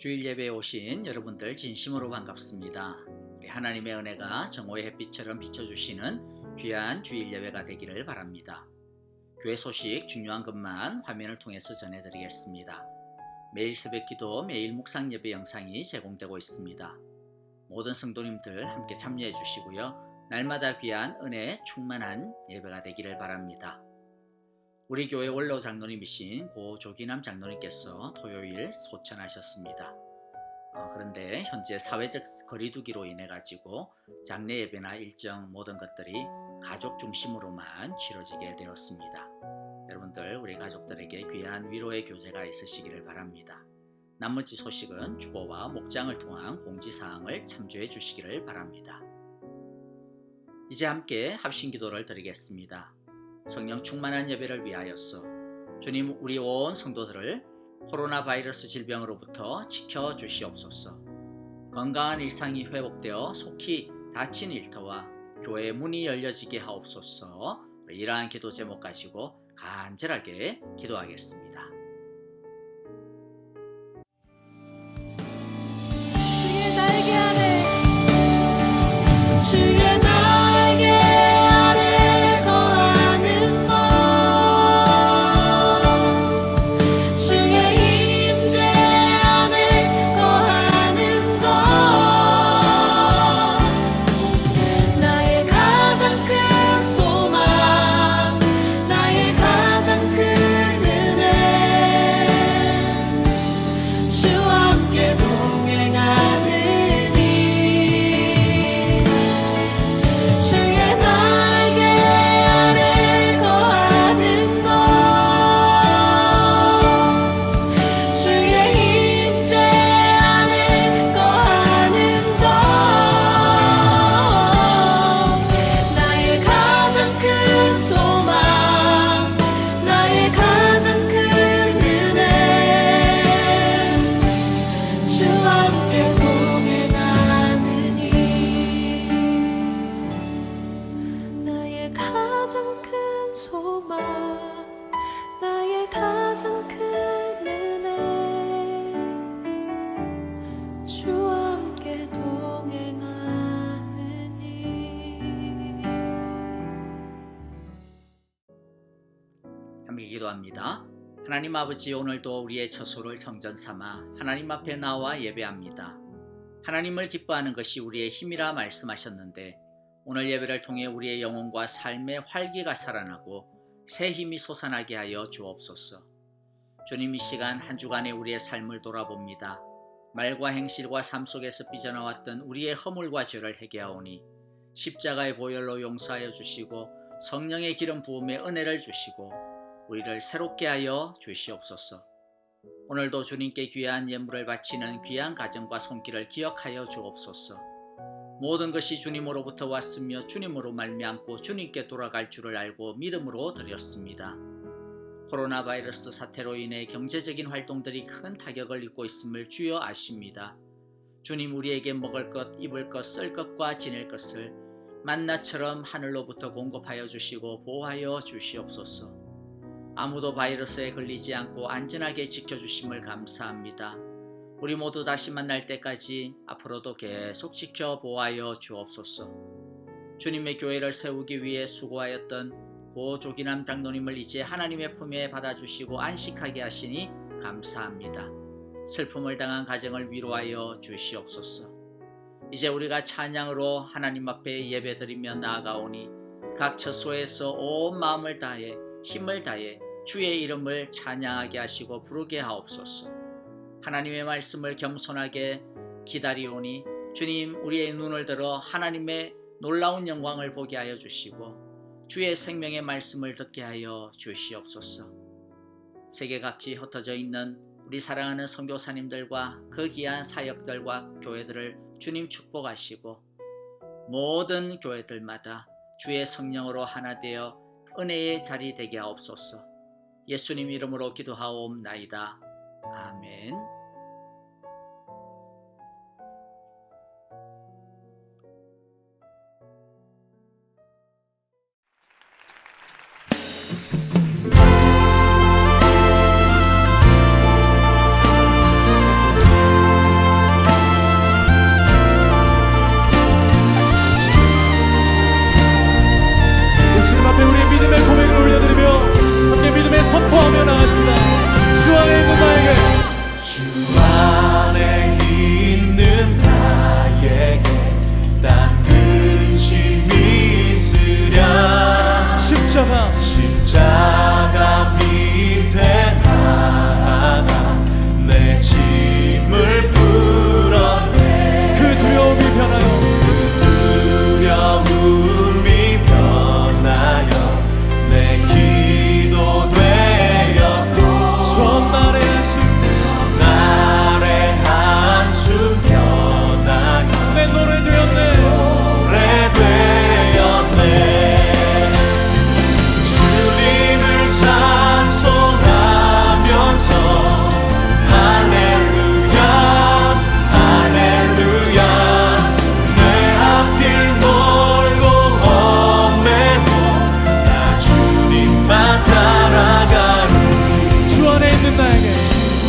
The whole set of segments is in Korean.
주일 예배에 오신 여러분들 진심으로 반갑습니다. 우리 하나님의 은혜가 정오의 햇빛처럼 비춰주시는 귀한 주일 예배가 되기를 바랍니다. 교회 소식 중요한 것만 화면을 통해서 전해드리겠습니다. 매일 새벽기도, 매일 묵상 예배 영상이 제공되고 있습니다. 모든 성도님들 함께 참여해 주시고요. 날마다 귀한 은혜 충만한 예배가 되기를 바랍니다. 우리 교회 원로 장로님이신 고 조기남 장로님께서 토요일 소천하셨습니다. 그런데 현재 사회적 거리두기로 인해 가지고 장례 예배나 일정 모든 것들이 가족 중심으로만 치러지게 되었습니다. 여러분들 우리 가족들에게 귀한 위로의 교제가 있으시기를 바랍니다. 나머지 소식은 주보와 목장을 통한 공지사항을 참조해 주시기를 바랍니다. 이제 함께 합심기도를 드리겠습니다. 성령 충만한 예배를 위하여서 주님, 우리 온 성도들을 코로나 바이러스 질병으로부터 지켜주시옵소서. 건강한 일상이 회복되어 속히 닫힌 일터와 교회의 문이 열려지게 하옵소서. 이러한 기도 제목 가지고 간절하게 기도하겠습니다. 주의 날개 아래 주의 날개 아래 거하는 것 주의 임재 안에 거하는 것 나의 가장 큰 소망 나의 가장 큰 은혜 주와 함께 동행하느니 주의 날개 아래 거하는 것 주의 임재 안에 거하는 것 나의 가장 큰 소망 나의 가장 큰 은혜 주와 함께 동행하느니 나의 가장 큰 소망 나의 가장 큰 은혜 주와 함께 동행하느니 함께 기도합니다. 하나님 아버지, 오늘도 우리의 처소를 성전 삼아 하나님 앞에 나와 예배합니다. 하나님을 기뻐하는 것이 우리의 힘이라 말씀하셨는데 오늘 예배를 통해 우리의 영혼과 삶의 활기가 살아나고 새 힘이 솟아나게 하여 주옵소서. 주님, 이 시간 한 주간의 우리의 삶을 돌아봅니다. 말과 행실과 삶 속에서 삐져나왔던 우리의 허물과 죄를 회개하오니 십자가의 보혈로 용서하여 주시고 성령의 기름 부음의 은혜를 주시고 우리를 새롭게 하여 주시옵소서. 오늘도 주님께 귀한 예물을 바치는 귀한 가정과 손길을 기억하여 주옵소서. 모든 것이 주님으로부터 왔으며 주님으로 말미암고 주님께 돌아갈 줄을 알고 믿음으로 드렸습니다. 코로나 바이러스 사태로 인해 경제적인 활동들이 큰 타격을 입고 있음을 주여 아십니다. 주님, 우리에게 먹을 것, 입을 것, 쓸 것과 지낼 것을 만나처럼 하늘로부터 공급하여 주시고 보호하여 주시옵소서. 아무도 바이러스에 걸리지 않고 안전하게 지켜주심을 감사합니다. 우리 모두 다시 만날 때까지 앞으로도 계속 지켜 보호하여 주옵소서. 주님의 교회를 세우기 위해 수고하였던 고 조기남 장로님을 이제 하나님의 품에 받아주시고 안식하게 하시니 감사합니다. 슬픔을 당한 가정을 위로하여 주시옵소서. 이제 우리가 찬양으로 하나님 앞에 예배드리며 나아가오니 각 처소에서 온 마음을 다해 힘을 다해 주의 이름을 찬양하게 하시고 부르게 하옵소서. 하나님의 말씀을 겸손하게 기다리오니 주님, 우리의 눈을 들어 하나님의 놀라운 영광을 보게 하여 주시고 주의 생명의 말씀을 듣게 하여 주시옵소서. 세계 각지 흩어져 있는 우리 사랑하는 선교사님들과 그 귀한 사역들과 교회들을 주님 축복하시고 모든 교회들마다 주의 성령으로 하나 되어 은혜의 자리 되게 하옵소서. 예수님 이름으로 기도하옵나이다. 아멘. 선포하며 나가십니다. 주 안에 있는 나에게, 주 안에 있는 나에게 딴 근심이 있으랴. 십자가 밑에 나가 내 짐을 풀었네. 그 두려움이 변하여, 두려움이 변하여 내 기도 되었고 전날의 한숨, 날의 한숨 변하여 내 노래 되었네. 노래 되었네. 주님을 찬송하면서 할렐루야 할렐루야. 내 앞길 멀고 험해도 나 주님만 따라가리. 주 안에 있는 나에게,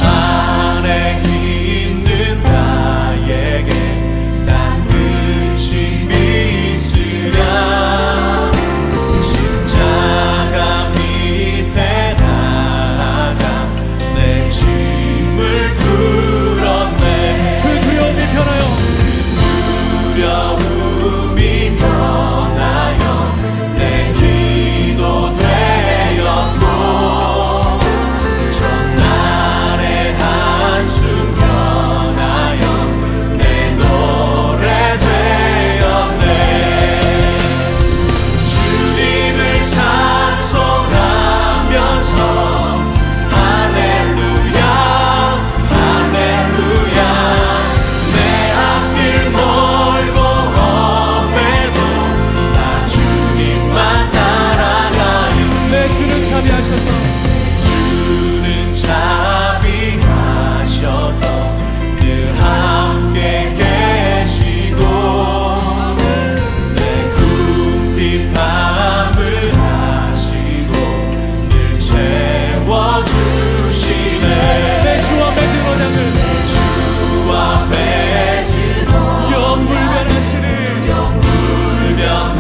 안에 있는 나에게 딴 근심이 있으랴. 십자가 밑에 나가 내 짐을 풀었네. 그 두려움이 변하여, 두려움이 변하여 내 기도 되었고 전날의 한숨 변하여 내 노래 되었네. 주님을 찬송하면서 할렐루야 할렐루야. 내 앞길 멀고 험해도 나 주님만 따라가리. 내 주는 자비하셔서 주는 자비하셔서 늘 함께 계시고 내 굽힌 밤을 하시고 늘 채워주시네. 내 주와 맺은 언약을 주와 맺은 영불변하시는 불변하시니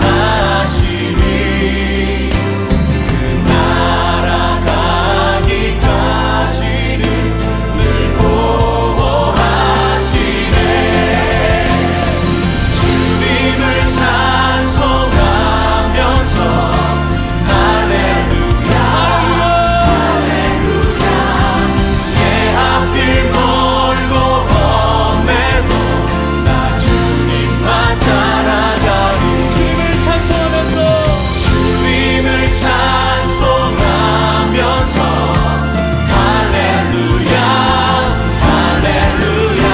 그 날아가기까지는 늘 보호하시네. 주님을 찬송하면서 할렐루야 할렐루야. 내 앞길 멀고 험해도 나 주님만 따라가리. 주님을 찬송하면서 주님을 찬송하면서 할렐루야 할렐루야.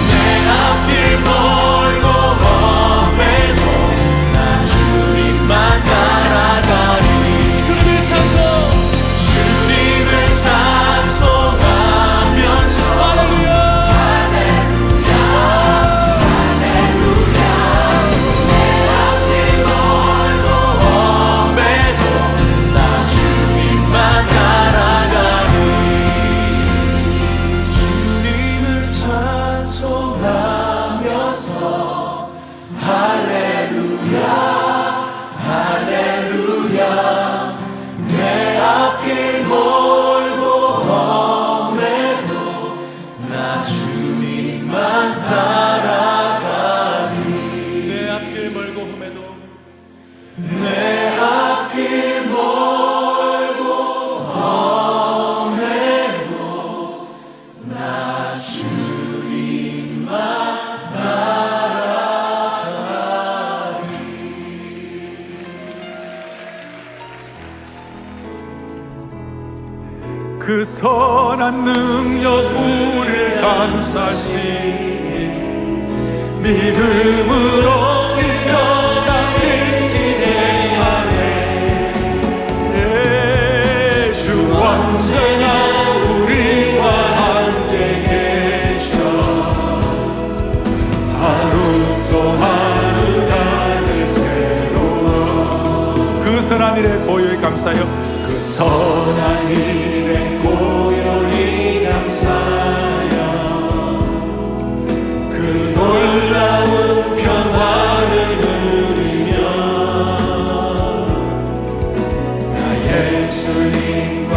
내 앞길 멀고 험해도 나 주님만 따라가리. 주님을 찬송, 주님을 찬송하면서 할렐루야. 할렐루야 할렐루야. 내 앞길 멀고 험해도 나 주님만 따라가리. 주님을 찬송하면서 할렐루야 할렐루야. 내 앞길 멀고 험해도 나 주님만 따라가리. 내 앞길 멀고 험해도 내 앞길 멀고 험해도 나 주님만 따라가리. 그 선한 능력 우리를 감싸시니 믿음으로 이겨가길 기대하네. 예수 언제나 우리와 함께 계셔. 하루 또 하루가 늘 새로워. 그 선한 일에 고요히 감사여, 그 선한 일에 고요히 감사여. 그 놀라운 평화를 누리며 나 예수님과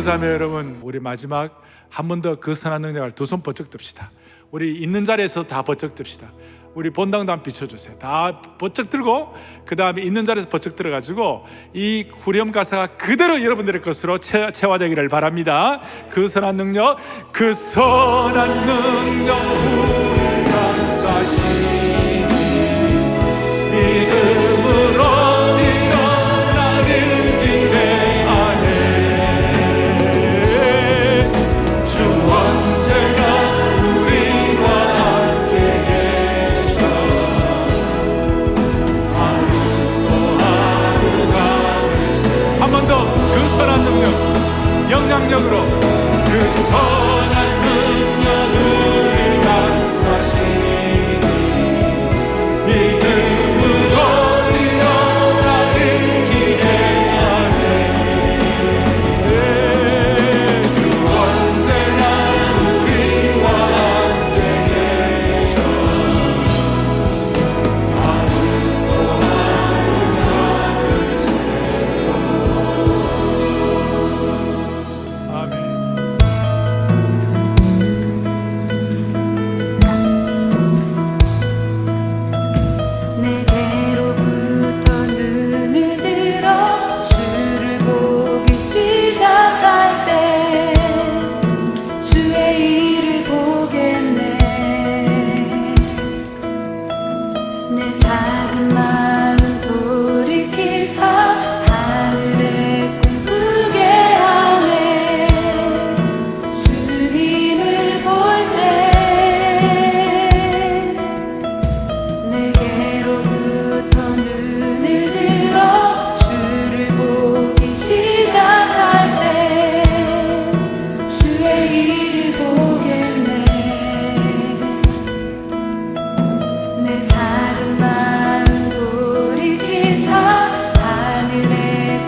자매 여러분, 우리 마지막 한 번 더 그 선한 능력을 두 손 번쩍 듭시다. 우리 있는 자리에서 다 번쩍 듭시다. 우리 본당도 한번 비춰주세요. 다 번쩍 들고 그 다음에 있는 자리에서 번쩍 들어가지고 이 후렴 가사가 그대로 여러분들의 것으로 체화되기를 바랍니다. 그 선한 능력, 그 선한 능력 감사시 믿음으로 일어나는 기대 안에 주 언제나 우리와 함께 계셔 하루도 하루가 한 번 더 그 선한 능력 영향력으로 그 선한 능력을 감사시 믿음으로 일어나는 기대 안에 주 언제나 우리와 함께 계셔 하루도 하루가 아멘. 내게로부터 눈을 들어 주를 보기 시작할 때 주의 일을 보겠네. 내 작은 마음 돌이키사 하늘에 꿈꾸게 하네. 주님을 볼 때 내게로부터 눈을 들어 주를 보기 시작할 때 주의 일을 보겠네. 내 작은 마음 돌이키사 하늘에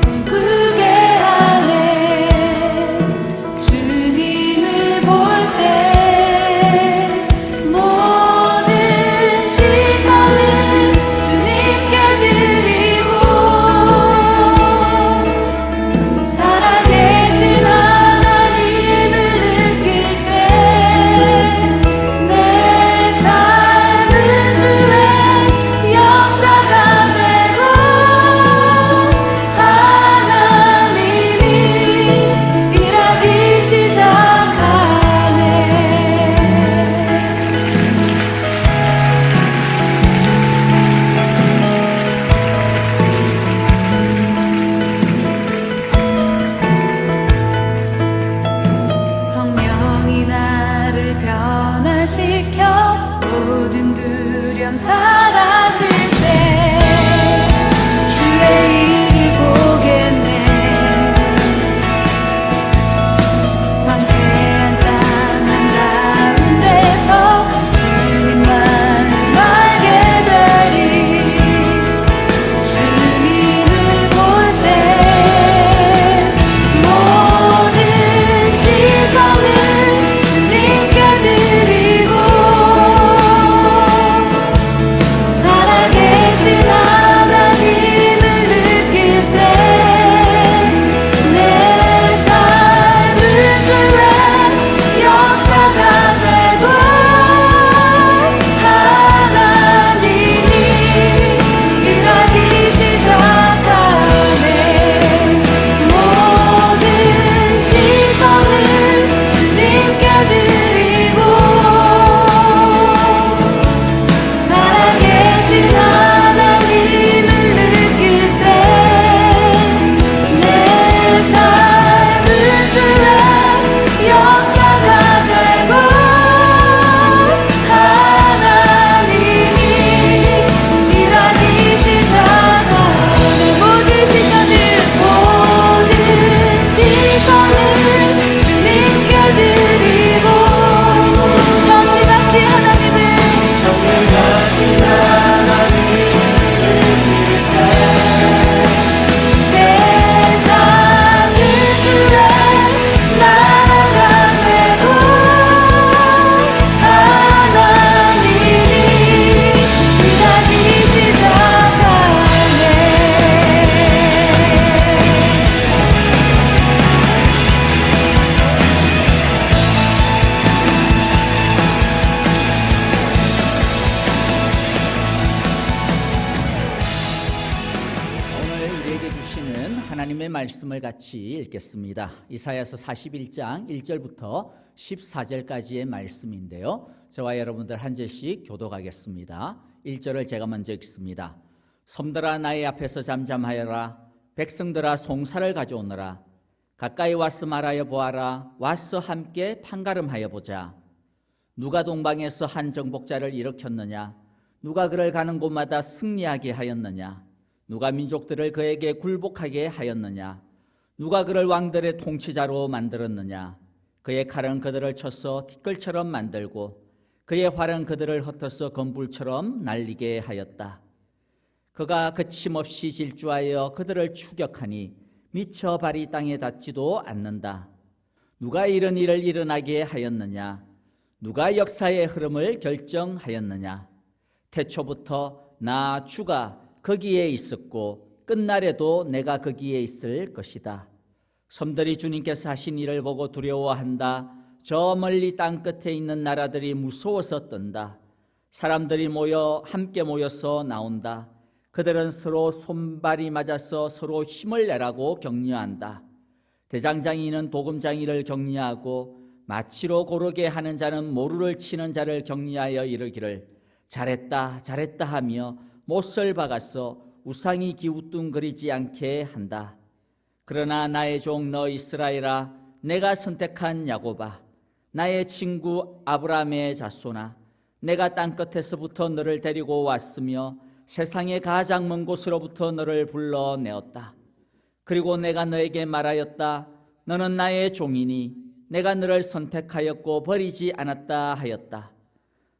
꿈꾸게 하네. 주님을 볼 때 모든 시선을 주님께 드리고 살아계신 하나님을 느낄 때 내 삶은 주의 역사가 되고 하나님이 일하기 시작하네. 성령이 나를 변화시켜 모든 두려움 사라질 때 주의 일을 보겠네. 황폐한 땅 한가운데서 주님만을 알게 되리. 주님을 볼 때 모든 시선을 주님께 드리고 살아계신 하나님의 말씀을 같이 읽겠습니다. 이사야서 41장 1절부터 14절까지의 말씀인데요. 저와 여러분들 한 절씩 교독하겠습니다. 1절을 제가 먼저 읽습니다. 섬들아 나의 앞에서 잠잠하여라. 백성들아 송사를 가져오너라. 가까이 와서 말하여 보아라. 와서 함께 판가름하여 보자. 누가 동방에서 한 정복자를 일으켰느냐? 누가 그를 가는 곳마다 승리하게 하였느냐? 누가 민족들을 그에게 굴복하게 하였느냐? 누가 그를 왕들의 통치자로 만들었느냐? 그의 칼은 그들을 쳐서 티끌처럼 만들고 그의 활은 그들을 흩어서 건불처럼 날리게 하였다. 그가 그침없이 질주하여 그들을 추격하니 미쳐 발이 땅에 닿지도 않는다. 누가 이런 일을 일어나게 하였느냐? 누가 역사의 흐름을 결정하였느냐? 태초부터 나 주가 거기에 있었고 끝날에도 내가 거기에 있을 것이다. 섬들이 주님께서 하신 일을 보고 두려워한다. 저 멀리 땅 끝에 있는 나라들이 무서워서 떤다. 사람들이 함께 모여서 나온다. 그들은 서로 손발이 맞아서 서로 힘을 내라고 격려한다. 대장장이는 도금장이를 격려하고 마치로 고르게 하는 자는 모루를 치는 자를 격려하여 이르기를 잘했다 잘했다 하며 못을 박아서 우상이 기우뚱거리지 않게 한다. 그러나 나의 종 너 이스라엘아, 내가 선택한 야곱아, 나의 친구 아브라함의 자손아, 내가 땅끝에서부터 너를 데리고 왔으며 세상의 가장 먼 곳으로부터 너를 불러내었다. 그리고 내가 너에게 말하였다. 너는 나의 종이니 내가 너를 선택하였고 버리지 않았다 하였다.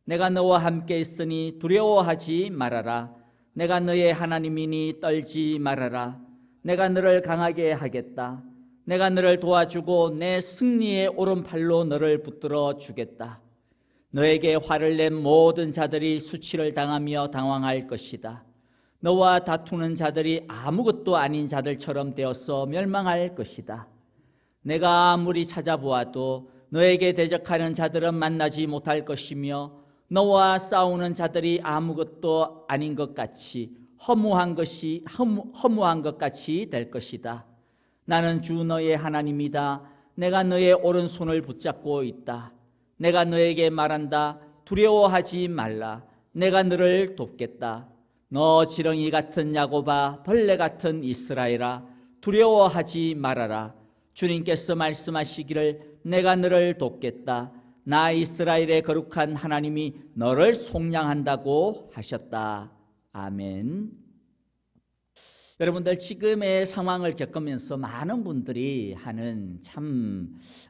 내가 너와 함께 있으니 두려워하지 말아라. 내가 너의 하나님이니 떨지 말아라. 내가 너를 강하게 하겠다. 내가 너를 도와주고 내 승리의 오른팔로 너를 붙들어 주겠다. 너에게 화를 낸 모든 자들이 수치를 당하며 당황할 것이다. 너와 다투는 자들이 아무것도 아닌 자들처럼 되어서 멸망할 것이다. 내가 아무리 찾아보아도 너에게 대적하는 자들은 만나지 못할 것이며 너와 싸우는 자들이 아무것도 아닌 것 같이 허무한 것 같이 될 것이다. 나는 주 너의 하나님이다. 내가 너의 오른손을 붙잡고 있다. 내가 너에게 말한다. 두려워하지 말라. 내가 너를 돕겠다. 너 지렁이 같은 야곱아, 벌레 같은 이스라엘아, 두려워하지 말아라. 주님께서 말씀하시기를 내가 너를 돕겠다. 나 이스라엘의 거룩한 하나님이 너를 속량한다고 하셨다. 아멘. 여러분들 지금의 상황을 겪으면서 많은 분들이 하는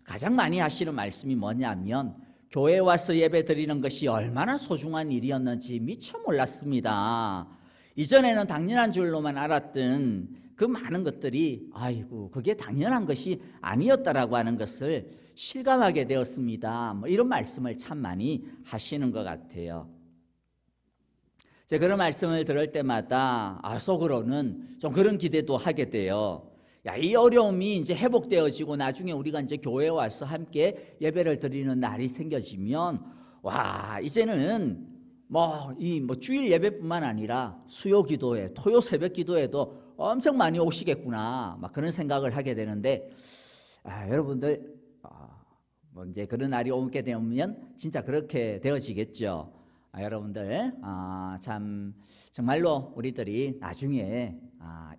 가장 많이 하시는 말씀이 뭐냐면 교회 와서 예배 드리는 것이 얼마나 소중한 일이었는지 미처 몰랐습니다. 이전에는 당연한 줄로만 알았던 그 많은 것들이 아이고 그게 당연한 것이 아니었다라고 하는 것을 실감하게 되었습니다. 이런 말씀을 참 많이 하시는 것 같아요. 제가 그런 말씀을 들을 때마다 속으로는 좀 그런 기대도 하게 돼요. 이 어려움이 이제 회복되어지고 나중에 우리가 이제 교회에 와서 함께 예배를 드리는 날이 생겨지면 이제는 주일 예배뿐만 아니라 수요 기도회, 토요 새벽 기도회도 엄청 많이 오시겠구나 그런 생각을 하게 되는데 여러분들 이제 그런 날이 오게 되면 진짜 그렇게 되어지겠죠. 여러분들 정말로 우리들이 나중에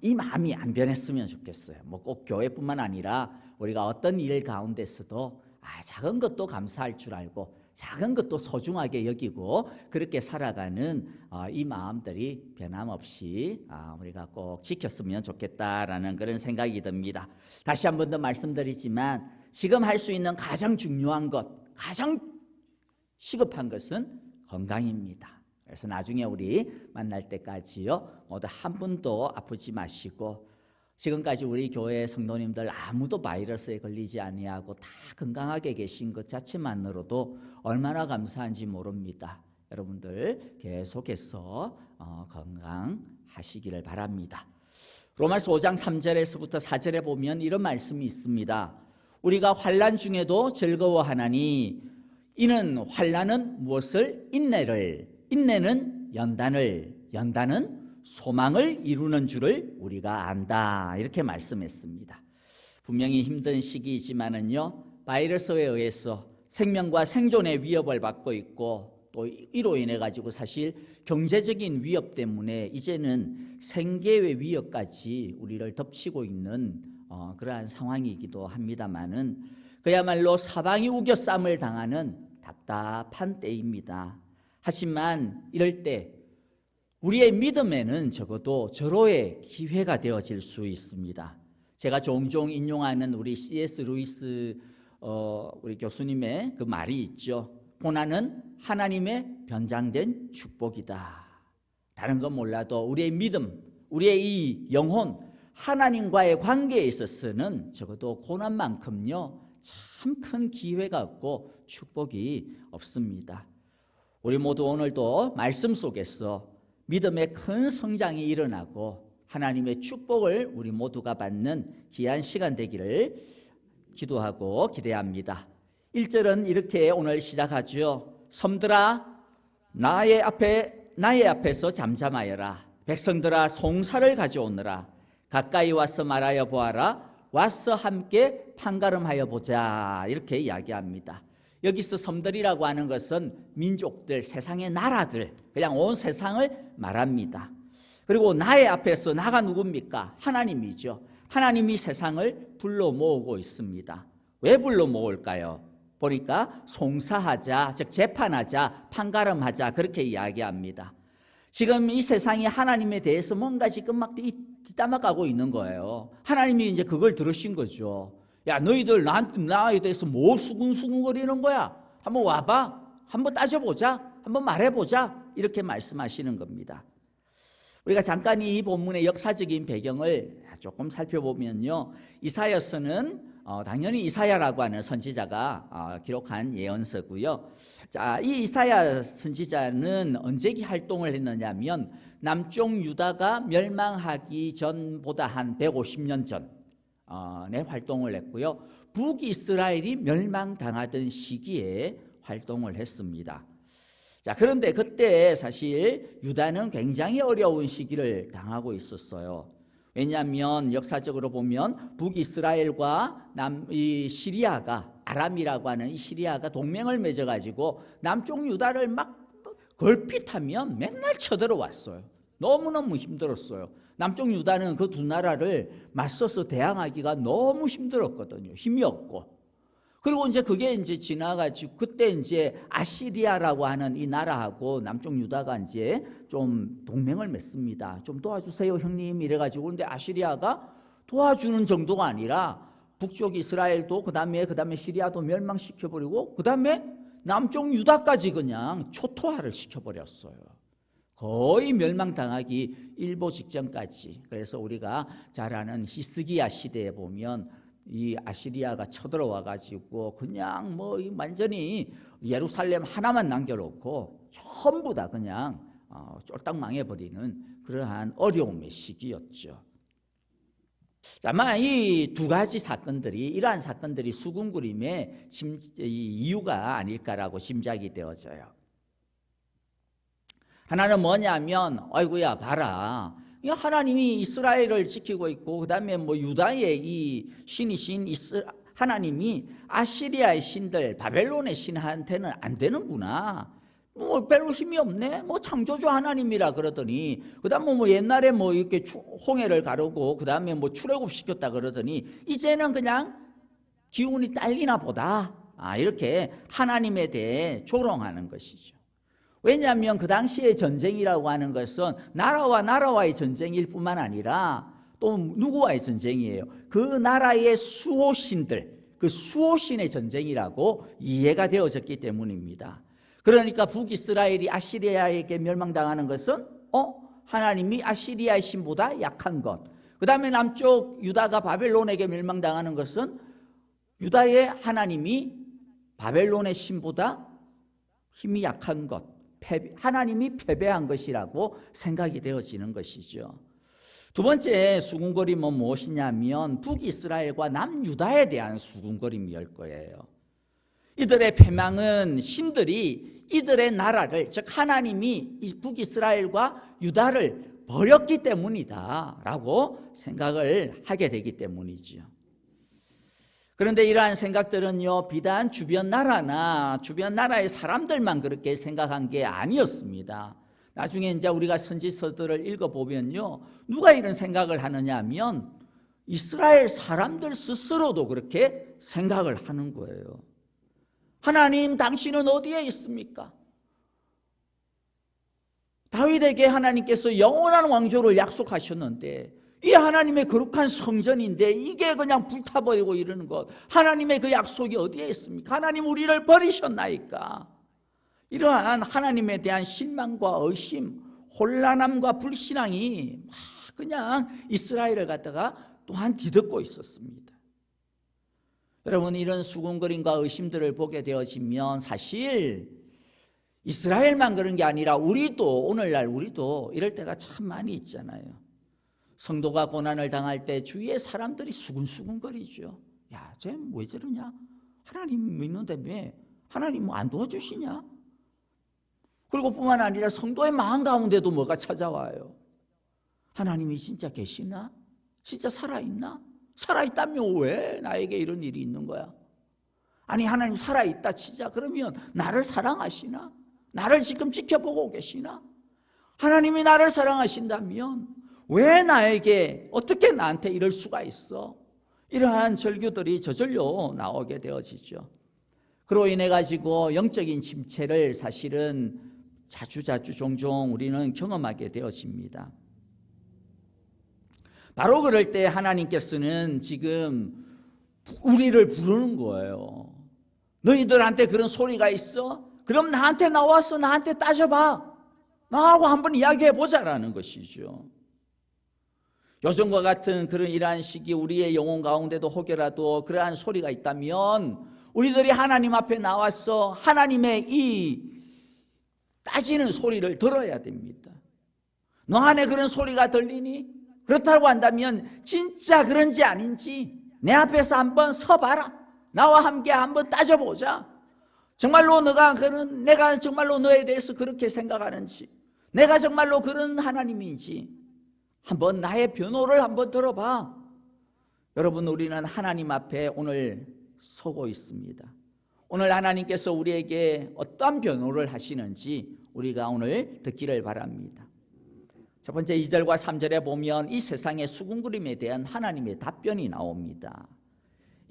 이 마음이 안 변했으면 좋겠어요. 꼭 교회뿐만 아니라 우리가 어떤 일 가운데서도 작은 것도 감사할 줄 알고 작은 것도 소중하게 여기고 그렇게 살아가는 이 마음들이 변함없이 우리가 꼭 지켰으면 좋겠다라는 그런 생각이 듭니다. 다시 한 번 더 말씀드리지만 지금 할 수 있는 가장 중요한 것, 가장 시급한 것은 건강입니다. 그래서 나중에 우리 만날 때까지요 모두 한 분도 아프지 마시고 지금까지 우리 교회 성도님들 아무도 바이러스에 걸리지 아니하고 다 건강하게 계신 것 자체만으로도 얼마나 감사한지 모릅니다. 여러분들 계속해서 건강하시기를 바랍니다. 로마서 5장 3절에서부터 4절에 보면 이런 말씀이 있습니다. 우리가 환난 중에도 즐거워하나니 이는 환난은 무엇을? 인내를, 인내는 연단을, 연단은 소망을 이루는 줄을 우리가 안다. 이렇게 말씀했습니다. 분명히 힘든 시기이지만은요, 바이러스에 의해서 생명과 생존의 위협을 받고 있고, 또 이로 인해 가지고 사실 경제적인 위협 때문에 이제는 생계의 위협까지 우리를 덮치고 있는 그러한 상황이기도 합니다만은, 그야말로 사방이 우겨쌈을 당하는 답답한 때입니다. 하지만 이럴 때 우리의 믿음에는 적어도 절호의 기회가 되어질 수 있습니다. 제가 종종 인용하는 우리 C.S. 루이스 우리 교수님의 그 말이 있죠. 고난은 하나님의 변장된 축복이다. 다른 건 몰라도 우리의 믿음, 우리의 이 영혼, 하나님과의 관계에 있어서는 적어도 고난만큼요 참 큰 기회가 없고 축복이 없습니다. 우리 모두 오늘도 말씀 속에서 믿음의 큰 성장이 일어나고 하나님의 축복을 우리 모두가 받는 귀한 시간 되기를 기도하고 기대합니다. 1절은 이렇게 오늘 시작하죠. 섬들아 나의 앞에서 잠잠하여라. 백성들아 송사를 가져오느라. 가까이 와서 말하여 보아라. 와서 함께 판가름하여 보자. 이렇게 이야기합니다. 여기서 섬들이라고 하는 것은 민족들, 세상의 나라들, 그냥 온 세상을 말합니다. 그리고 나의 앞에서 나가 누굽니까? 하나님이죠. 하나님이 세상을 불러 모으고 있습니다. 왜 불러 모을까요? 보니까 송사하자, 즉 재판하자, 판가름하자 그렇게 이야기합니다. 지금 이 세상이 하나님에 대해서 뭔가 지금 막 뒷담화가고 있는 거예요. 하나님이 이제 그걸 들으신 거죠. 야, 너희들 나에 대해서 뭐 수근수근거리는 거야? 한번 와봐. 한번 따져보자. 한번 말해보자. 이렇게 말씀하시는 겁니다. 우리가 잠깐 이 본문의 역사적인 배경을 조금 살펴보면요, 이사야서는 당연히 이사야라고 하는 선지자가 기록한 예언서고요. 자, 이 이사야 선지자는 언제 활동을 했느냐면 남쪽 유다가 멸망하기 전보다 한 150년 전에 활동을 했고요. 북이스라엘이 멸망당하던 시기에 활동을 했습니다. 자, 그런데 그때 사실 유다는 굉장히 어려운 시기를 당하고 있었어요. 왜냐하면 역사적으로 보면 북이스라엘과 이 시리아가, 아람이라고 하는 이 시리아가 동맹을 맺어가지고 남쪽 유다를 막 걸핏하면 맨날 쳐들어왔어요. 너무너무 힘들었어요. 남쪽 유다는 그 두 나라를 맞서서 대항하기가 너무 힘들었거든요. 힘이 없고. 그리고 이제 그게 이제 지나가지고 그때 이제 아시리아라고 하는 이 나라하고 남쪽 유다가 이제 좀 동맹을 맺습니다. 좀 도와주세요, 형님. 이래가지고. 근데 아시리아가 도와주는 정도가 아니라 북쪽 이스라엘도 그다음에 시리아도 멸망시켜버리고 그다음에 남쪽 유다까지 그냥 초토화를 시켜버렸어요. 거의 멸망당하기 일보 직전까지. 그래서 우리가 잘 아는 히스기야 시대에 보면 이 아시리아가 쳐들어와 가지고 그냥 뭐 완전히 예루살렘 하나만 남겨놓고 전부 다 그냥 쫄딱 망해버리는 그러한 어려움의 시기였죠. 아마 이 두 가지 사건들이, 이러한 사건들이 수군구림의 이유가 아닐까라고 짐작이 되어져요. 하나는 뭐냐면, 아이고야 봐라, 하나님이 이스라엘을 지키고 있고 그다음에 뭐 유다의 이 신이신 하나님이 아시리아의 신들, 바벨론의 신한테는 안 되는구나. 뭐 별로 힘이 없네. 뭐 창조주 하나님이라 그러더니 그다음에 뭐 옛날에 뭐 이렇게 홍해를 가르고 그다음에 뭐 출애굽 시켰다 그러더니 이제는 그냥 기운이 딸리나 보다. 이렇게 하나님에 대해 조롱하는 것이죠. 왜냐하면 그 당시의 전쟁이라고 하는 것은 나라와 나라와의 전쟁일 뿐만 아니라 또 누구와의 전쟁이에요? 그 나라의 수호신들, 그 수호신의 전쟁이라고 이해가 되어졌기 때문입니다. 그러니까 북이스라엘이 아시리아에게 멸망당하는 것은 하나님이 아시리아의 신보다 약한 것. 그 다음에 남쪽 유다가 바벨론에게 멸망당하는 것은 유다의 하나님이 바벨론의 신보다 힘이 약한 것. 하나님이 패배한 것이라고 생각이 되어지는 것이죠. 두 번째 수군거림은 무엇이냐면 북이스라엘과 남유다에 대한 수군거림일 거예요. 이들의 패망은 신들이 이들의 나라를, 즉 하나님이 이 북이스라엘과 유다를 버렸기 때문이다 라고 생각을 하게 되기 때문이지요. 그런데 이러한 생각들은요, 비단 주변 나라나 주변 나라의 사람들만 그렇게 생각한 게 아니었습니다. 나중에 이제 우리가 선지서들을 읽어보면요, 누가 이런 생각을 하느냐 하면 이스라엘 사람들 스스로도 그렇게 생각을 하는 거예요. 하나님, 당신은 어디에 있습니까? 다윗에게 하나님께서 영원한 왕조를 약속하셨는데 이 하나님의 거룩한 성전인데 이게 그냥 불타버리고 이러는 것, 하나님의 그 약속이 어디에 있습니까? 하나님 우리를 버리셨나이까? 이러한 하나님에 대한 실망과 의심, 혼란함과 불신앙이 막 그냥 이스라엘을 갖다가 또한 뒤덮고 있었습니다. 여러분, 이런 수군거림과 의심들을 보게 되어지면 사실 이스라엘만 그런 게 아니라 우리도, 오늘날 우리도 이럴 때가 참 많이 있잖아요. 성도가 고난을 당할 때 주위의 사람들이 수군수군거리죠. 야, 쟤 왜 저러냐? 하나님 믿는데 왜 하나님 뭐 안 도와주시냐? 그리고 뿐만 아니라 성도의 마음 가운데도 뭐가 찾아와요. 하나님이 진짜 계시나? 진짜 살아있나? 살아있다면 왜 나에게 이런 일이 있는 거야? 아니, 하나님 살아있다 치자. 그러면 나를 사랑하시나? 나를 지금 지켜보고 계시나? 하나님이 나를 사랑하신다면 왜 나에게, 어떻게 나한테 이럴 수가 있어? 이러한 절규들이 저절로 나오게 되어지죠. 그로 인해 가지고 영적인 침체를 사실은 자주자주 종종 우리는 경험하게 되어집니다. 바로 그럴 때 하나님께서는 지금 우리를 부르는 거예요. 너희들한테 그런 소리가 있어? 그럼 나한테 나와서 나한테 따져봐. 나하고 한번 이야기해보자라는 것이죠. 요즘과 같은 그런 이러한 시기 우리의 영혼 가운데도 혹여라도 그러한 소리가 있다면 우리들이 하나님 앞에 나와서 하나님의 이 따지는 소리를 들어야 됩니다. 너 안에 그런 소리가 들리니? 그렇다고 한다면 진짜 그런지 아닌지 내 앞에서 한번 서봐라. 나와 함께 한번 따져보자. 정말로 내가 정말로 너에 대해서 그렇게 생각하는지, 내가 정말로 그런 하나님인지 한번 나의 변호를 한번 들어봐. 여러분, 우리는 하나님 앞에 오늘 서고 있습니다. 오늘 하나님께서 우리에게 어떤 변호를 하시는지 우리가 오늘 듣기를 바랍니다. 첫 번째 2절과 3절에 보면 이 세상의 수군거림에 대한 하나님의 답변이 나옵니다.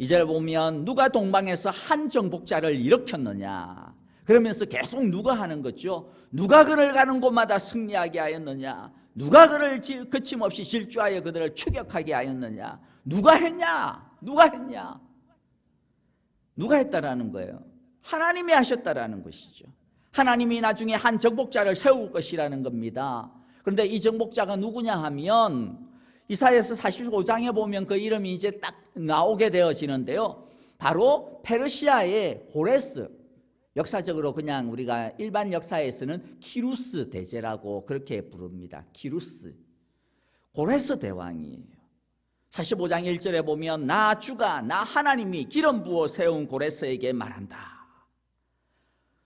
2절 보면 누가 동방에서 한 정복자를 일으켰느냐, 그러면서 계속 누가 하는 거죠. 누가 그를 가는 곳마다 승리하게 하였느냐, 누가 그를 거침없이 질주하여 그들을 추격하게 하였느냐, 누가 했냐, 누가 했냐, 누가 했다라는 거예요. 하나님이 하셨다라는 것이죠. 하나님이 나중에 한 정복자를 세울 것이라는 겁니다. 그런데 이 정복자가 누구냐 하면 이사야서 45장에 보면 그 이름이 이제 딱 나오게 되어지는데요. 바로 페르시아의 고레스, 역사적으로 그냥 우리가 일반 역사에서는 키루스 대제라고 그렇게 부릅니다. 키루스, 고레스 대왕이에요. 45장 1절에 보면 나 주가, 나 하나님이 기름 부어 세운 고레스에게 말한다.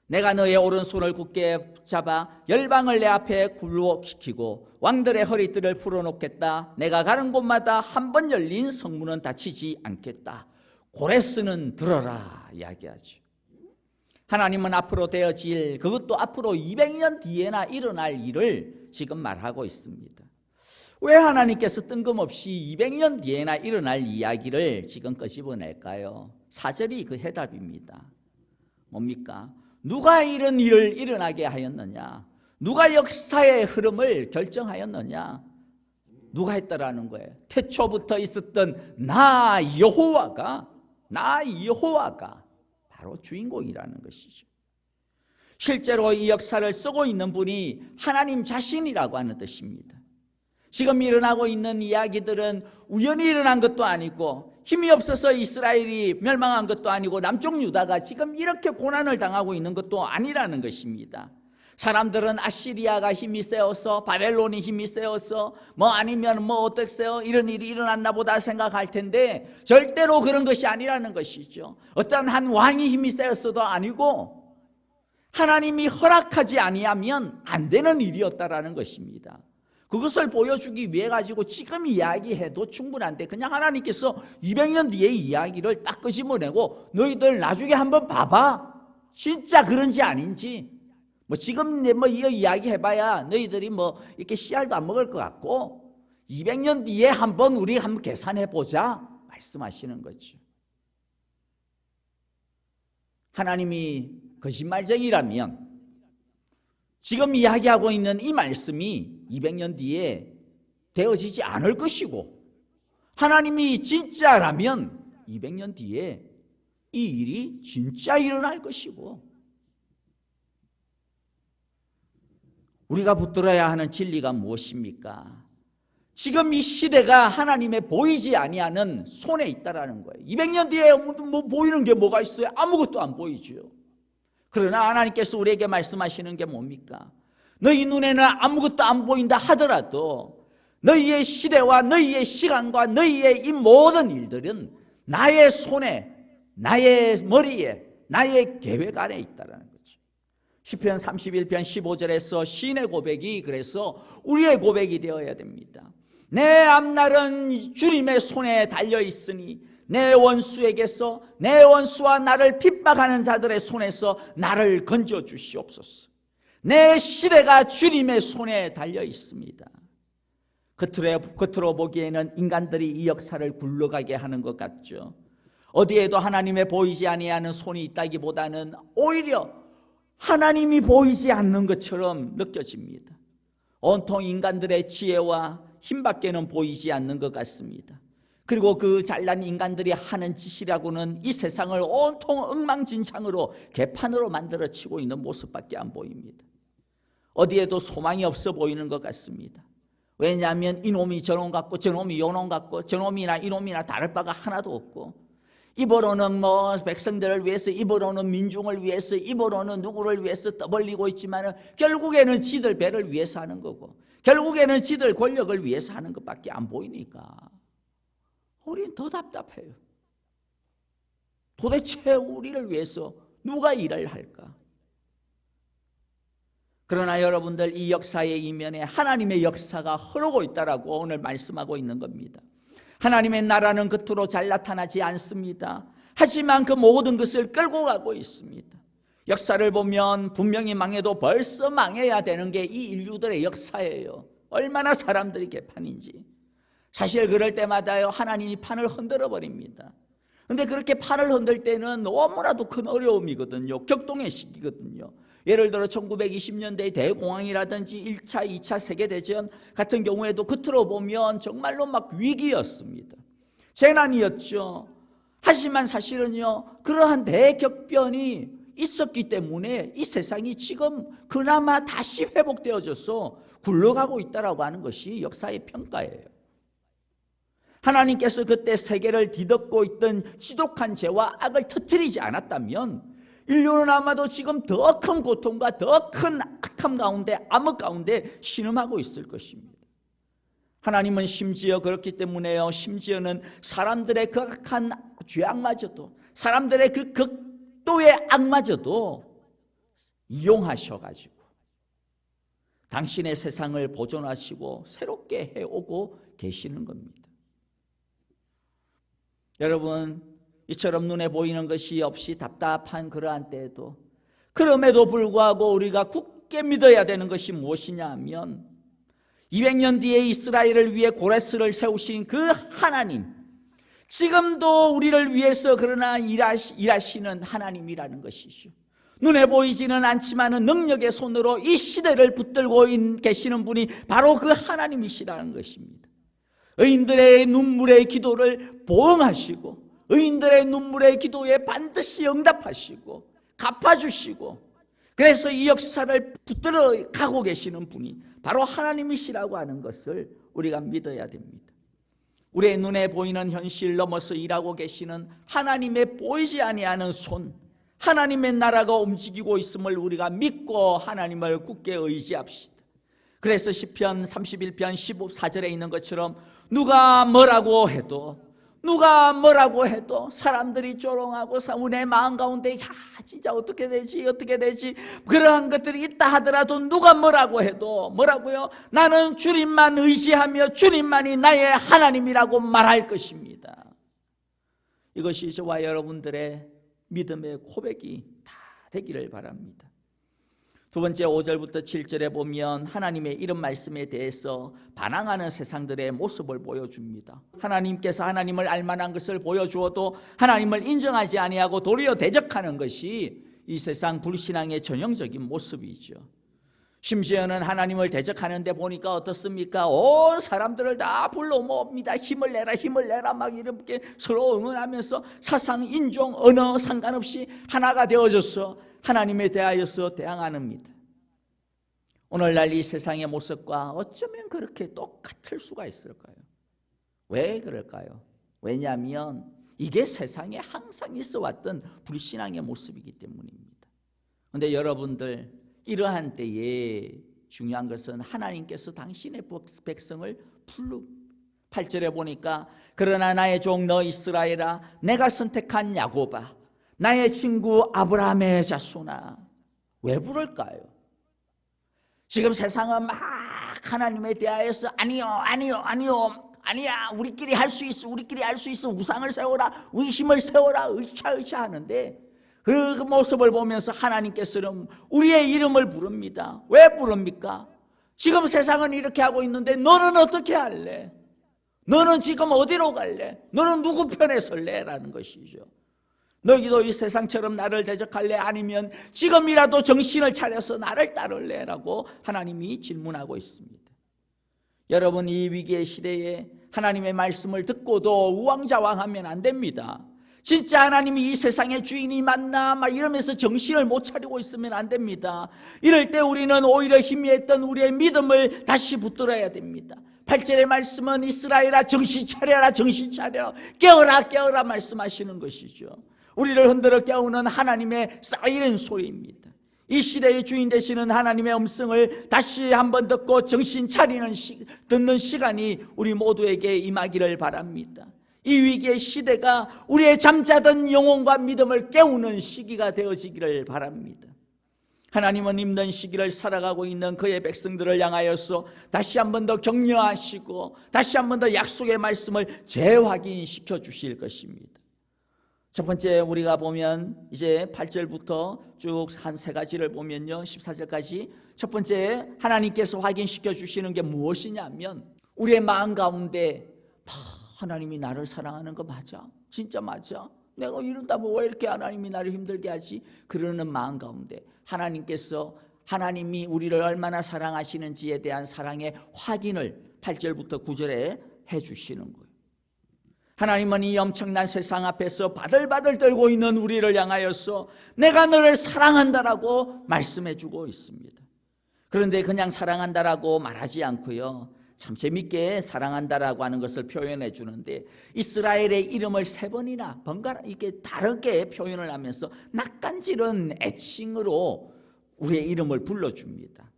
내가 너의 오른손을 굳게 잡아 열방을 내 앞에 굴복시키고 왕들의 허리띠를 풀어놓겠다. 내가 가는 곳마다 한 번 열린 성문은 닫히지 않겠다. 고레스는 들어라 이야기하죠. 하나님은 앞으로 되어질, 그것도 앞으로 200년 뒤에나 일어날 일을 지금 말하고 있습니다. 왜 하나님께서 뜬금없이 200년 뒤에나 일어날 이야기를 지금 끄집어낼까요? 4절이 그 해답입니다. 뭡니까? 누가 이런 일을 일어나게 하였느냐? 누가 역사의 흐름을 결정하였느냐? 누가 했다라는 거예요. 태초부터 있었던 나 여호와가 바로 주인공이라는 것이죠. 실제로 이 역사를 쓰고 있는 분이 하나님 자신이라고 하는 뜻입니다. 지금 일어나고 있는 이야기들은 우연히 일어난 것도 아니고 힘이 없어서 이스라엘이 멸망한 것도 아니고 남쪽 유다가 지금 이렇게 고난을 당하고 있는 것도 아니라는 것입니다. 사람들은 아시리아가 힘이 세어서, 바벨론이 힘이 세어서, 뭐 아니면 뭐 어떻세요, 이런 일이 일어났나 보다 생각할 텐데 절대로 그런 것이 아니라는 것이죠. 어떤 한 왕이 힘이 세었어도 아니고 하나님이 허락하지 아니하면 안 되는 일이었다라는 것입니다. 그것을 보여주기 위해 가지고 지금 이야기해도 충분한데, 그냥 하나님께서 200년 뒤에 이야기를 딱 끄집어내고 너희들 나중에 한번 봐봐, 진짜 그런지 아닌지. 뭐 지금 뭐 이거 이야기 해봐야 너희들이 뭐 이렇게 씨알도 안 먹을 것 같고 200년 뒤에 한번 우리 한번 계산해 보자 말씀하시는 거죠. 하나님이 거짓말쟁이라면 지금 이야기하고 있는 이 말씀이 200년 뒤에 되어지지 않을 것이고, 하나님이 진짜라면 200년 뒤에 이 일이 진짜 일어날 것이고, 우리가 붙들어야 하는 진리가 무엇입니까? 지금 이 시대가 하나님의 보이지 아니하는 손에 있다라는 거예요. 200년 뒤에 뭐 보이는 게 뭐가 있어요? 아무것도 안 보이죠. 그러나 하나님께서 우리에게 말씀하시는 게 뭡니까? 너희 눈에는 아무것도 안 보인다 하더라도 너희의 시대와 너희의 시간과 너희의 이 모든 일들은 나의 손에, 나의 머리에, 나의 계획 안에 있다라는 거죠. 시편 31편 15절에서 시인의 고백이 그래서 우리의 고백이 되어야 됩니다. 내 앞날은 주님의 손에 달려 있으니 내 원수에게서, 내 원수와 나를 핍박하는 자들의 손에서 나를 건져 주시옵소서. 내 시대가 주님의 손에 달려 있습니다. 겉으로 보기에는 인간들이 이 역사를 굴러가게 하는 것 같죠. 어디에도 하나님의 보이지 아니하는 손이 있다기보다는 오히려 하나님이 보이지 않는 것처럼 느껴집니다. 온통 인간들의 지혜와 힘밖에는 보이지 않는 것 같습니다. 그리고 그 잘난 인간들이 하는 짓이라고는 이 세상을 온통 엉망진창으로 개판으로 만들어치고 있는 모습밖에 안 보입니다. 어디에도 소망이 없어 보이는 것 같습니다. 왜냐하면 이놈이 저놈 같고 저놈이 요놈 같고 저놈이나 이놈이나 다를 바가 하나도 없고, 입으로는 뭐 백성들을 위해서, 입으로는 민중을 위해서, 입으로는 누구를 위해서 떠벌리고 있지만 결국에는 지들 배를 위해서 하는 거고, 결국에는 지들 권력을 위해서 하는 것밖에 안 보이니까 우리는 더 답답해요. 도대체 우리를 위해서 누가 일을 할까? 그러나 여러분들, 이 역사의 이면에 하나님의 역사가 흐르고 있다라고 오늘 말씀하고 있는 겁니다. 하나님의 나라는 겉으로 잘 나타나지 않습니다. 하지만 그 모든 것을 끌고 가고 있습니다. 역사를 보면 분명히 망해도 벌써 망해야 되는 게 이 인류들의 역사예요. 얼마나 사람들이 개판인지. 사실 그럴 때마다 하나님이 판을 흔들어 버립니다. 그런데 그렇게 판을 흔들 때는 너무나도 큰 어려움이거든요. 격동의 시기거든요. 예를 들어 1920년대의 대공황이라든지 1차, 2차 세계대전 같은 경우에도 겉으로 보면 정말로 막 위기였습니다. 재난이었죠. 하지만 사실은요, 그러한 대격변이 있었기 때문에 이 세상이 지금 그나마 다시 회복되어져서 굴러가고 있다라고 하는 것이 역사의 평가예요. 하나님께서 그때 세계를 뒤덮고 있던 지독한 죄와 악을 터뜨리지 않았다면 인류는 아마도 지금 더 큰 고통과 더 큰 악함 가운데, 암흑 가운데 신음하고 있을 것입니다. 하나님은 심지어 그렇기 때문에요, 심지어는 사람들의 그 악한 죄악마저도, 사람들의 그 극도의 악마저도 이용하셔가지고 당신의 세상을 보존하시고 새롭게 해오고 계시는 겁니다. 여러분, 이처럼 눈에 보이는 것이 없이 답답한 그러한 때에도, 그럼에도 불구하고 우리가 굳게 믿어야 되는 것이 무엇이냐 하면 200년 뒤에 이스라엘을 위해 고레스를 세우신 그 하나님, 지금도 우리를 위해서 그러나 일하시는 하나님이라는 것이죠. 눈에 보이지는 않지만 능력의 손으로 이 시대를 붙들고 계시는 분이 바로 그 하나님이시라는 것입니다. 의인들의 눈물의 기도를 보응하시고, 의인들의 눈물의 기도에 반드시 응답하시고 갚아주시고, 그래서 이 역사를 붙들어 가고 계시는 분이 바로 하나님이시라고 하는 것을 우리가 믿어야 됩니다. 우리의 눈에 보이는 현실 넘어서 일하고 계시는 하나님의 보이지 아니하는 손, 하나님의 나라가 움직이고 있음을 우리가 믿고 하나님을 굳게 의지합시다. 그래서 시편 31편 14절에 있는 것처럼 누가 뭐라고 해도 사람들이 조롱하고 내 마음 가운데 진짜 어떻게 되지 그러한 것들이 있다 하더라도 누가 뭐라고 해도 뭐라고요? 나는 주님만 의지하며 주님만이 나의 하나님이라고 말할 것입니다. 이것이 저와 여러분들의 믿음의 고백이 다 되기를 바랍니다. 두 번째 5절부터 7절에 보면 하나님의 이런 말씀에 대해서 반항하는 세상들의 모습을 보여줍니다. 하나님께서 하나님을 알만한 것을 보여주어도 하나님을 인정하지 아니하고 도리어 대적하는 것이 이 세상 불신앙의 전형적인 모습이죠. 심지어는 하나님을 대적하는데 보니까 어떻습니까? 온 사람들을 다 불러 모읍니다. 힘을 내라 막 이렇게 서로 응원하면서 사상, 인종, 언어 상관없이 하나가 되어져서 하나님에 대하여서 대항합니다. 오늘날 이 세상의 모습과 어쩌면 그렇게 똑같을 수가 있을까요? 왜 그럴까요? 왜냐하면 이게 세상에 항상 있어 왔던 불신앙의 모습이기 때문입니다. 그런데 여러분들, 이러한 때에 중요한 것은 하나님께서 당신의 백성을 8절에 보니까 그러나 나의 종 너 이스라엘아, 내가 선택한 야곱아, 나의 친구 아브라함의 자손아. 왜 부를까요? 지금 세상은 막 하나님에 대하여서 아니야 우리끼리 할 수 있어 우상을 세워라, 의심을 세워라, 의차 하는데 그 모습을 보면서 하나님께서는 우리의 이름을 부릅니다. 왜 부릅니까? 지금 세상은 이렇게 하고 있는데 너는 어떻게 할래? 너는 지금 어디로 갈래? 너는 누구 편에 설래? 라는 것이죠. 너희도 이 세상처럼 나를 대적할래? 아니면 지금이라도 정신을 차려서 나를 따를래? 라고 하나님이 질문하고 있습니다. 여러분, 이 위기의 시대에 하나님의 말씀을 듣고도 우왕좌왕하면 안 됩니다. 진짜 하나님이 이 세상의 주인이 맞나 막 이러면서 정신을 못 차리고 있으면 안 됩니다. 이럴 때 우리는 오히려 희미했던 우리의 믿음을 다시 붙들어야 됩니다. 8절의 말씀은 이스라엘아 정신 차려라, 정신 차려, 깨어라 말씀하시는 것이죠. 우리를 흔들어 깨우는 하나님의 사이렌 소리입니다. 이 시대의 주인 되시는 하나님의 음성을 다시 한번 듣고 정신 차리는 듣는 시간이 우리 모두에게 임하기를 바랍니다. 이 위기의 시대가 우리의 잠자던 영혼과 믿음을 깨우는 시기가 되어지기를 바랍니다. 하나님은 힘든 시기를 살아가고 있는 그의 백성들을 향하여서 다시 한번 더 격려하시고 다시 한번 더 약속의 말씀을 재확인시켜 주실 것입니다. 첫 번째, 우리가 보면 이제 8절부터 쭉 한 세 가지를 보면요, 14절까지 첫 번째 하나님께서 확인시켜 주시는 게 무엇이냐면 우리의 마음 가운데 하나님이 나를 사랑하는 거 맞아? 진짜 맞아? 내가 이런다면 왜 이렇게 하나님이 나를 힘들게 하지? 그러는 마음 가운데 하나님께서 하나님이 우리를 얼마나 사랑하시는지에 대한 사랑의 확인을 8절부터 9절에 해주시는 거예요. 하나님은 이 엄청난 세상 앞에서 바들바들 떨고 있는 우리를 향하여서 내가 너를 사랑한다라고 말씀해주고 있습니다. 그런데 그냥 사랑한다라고 말하지 않고요, 참 재밌게 사랑한다라고 하는 것을 표현해 주는데 이스라엘의 이름을 3번이나 번갈아 이렇게 다르게 표현을 하면서 낯간지른 애칭으로 우리의 이름을 불러줍니다.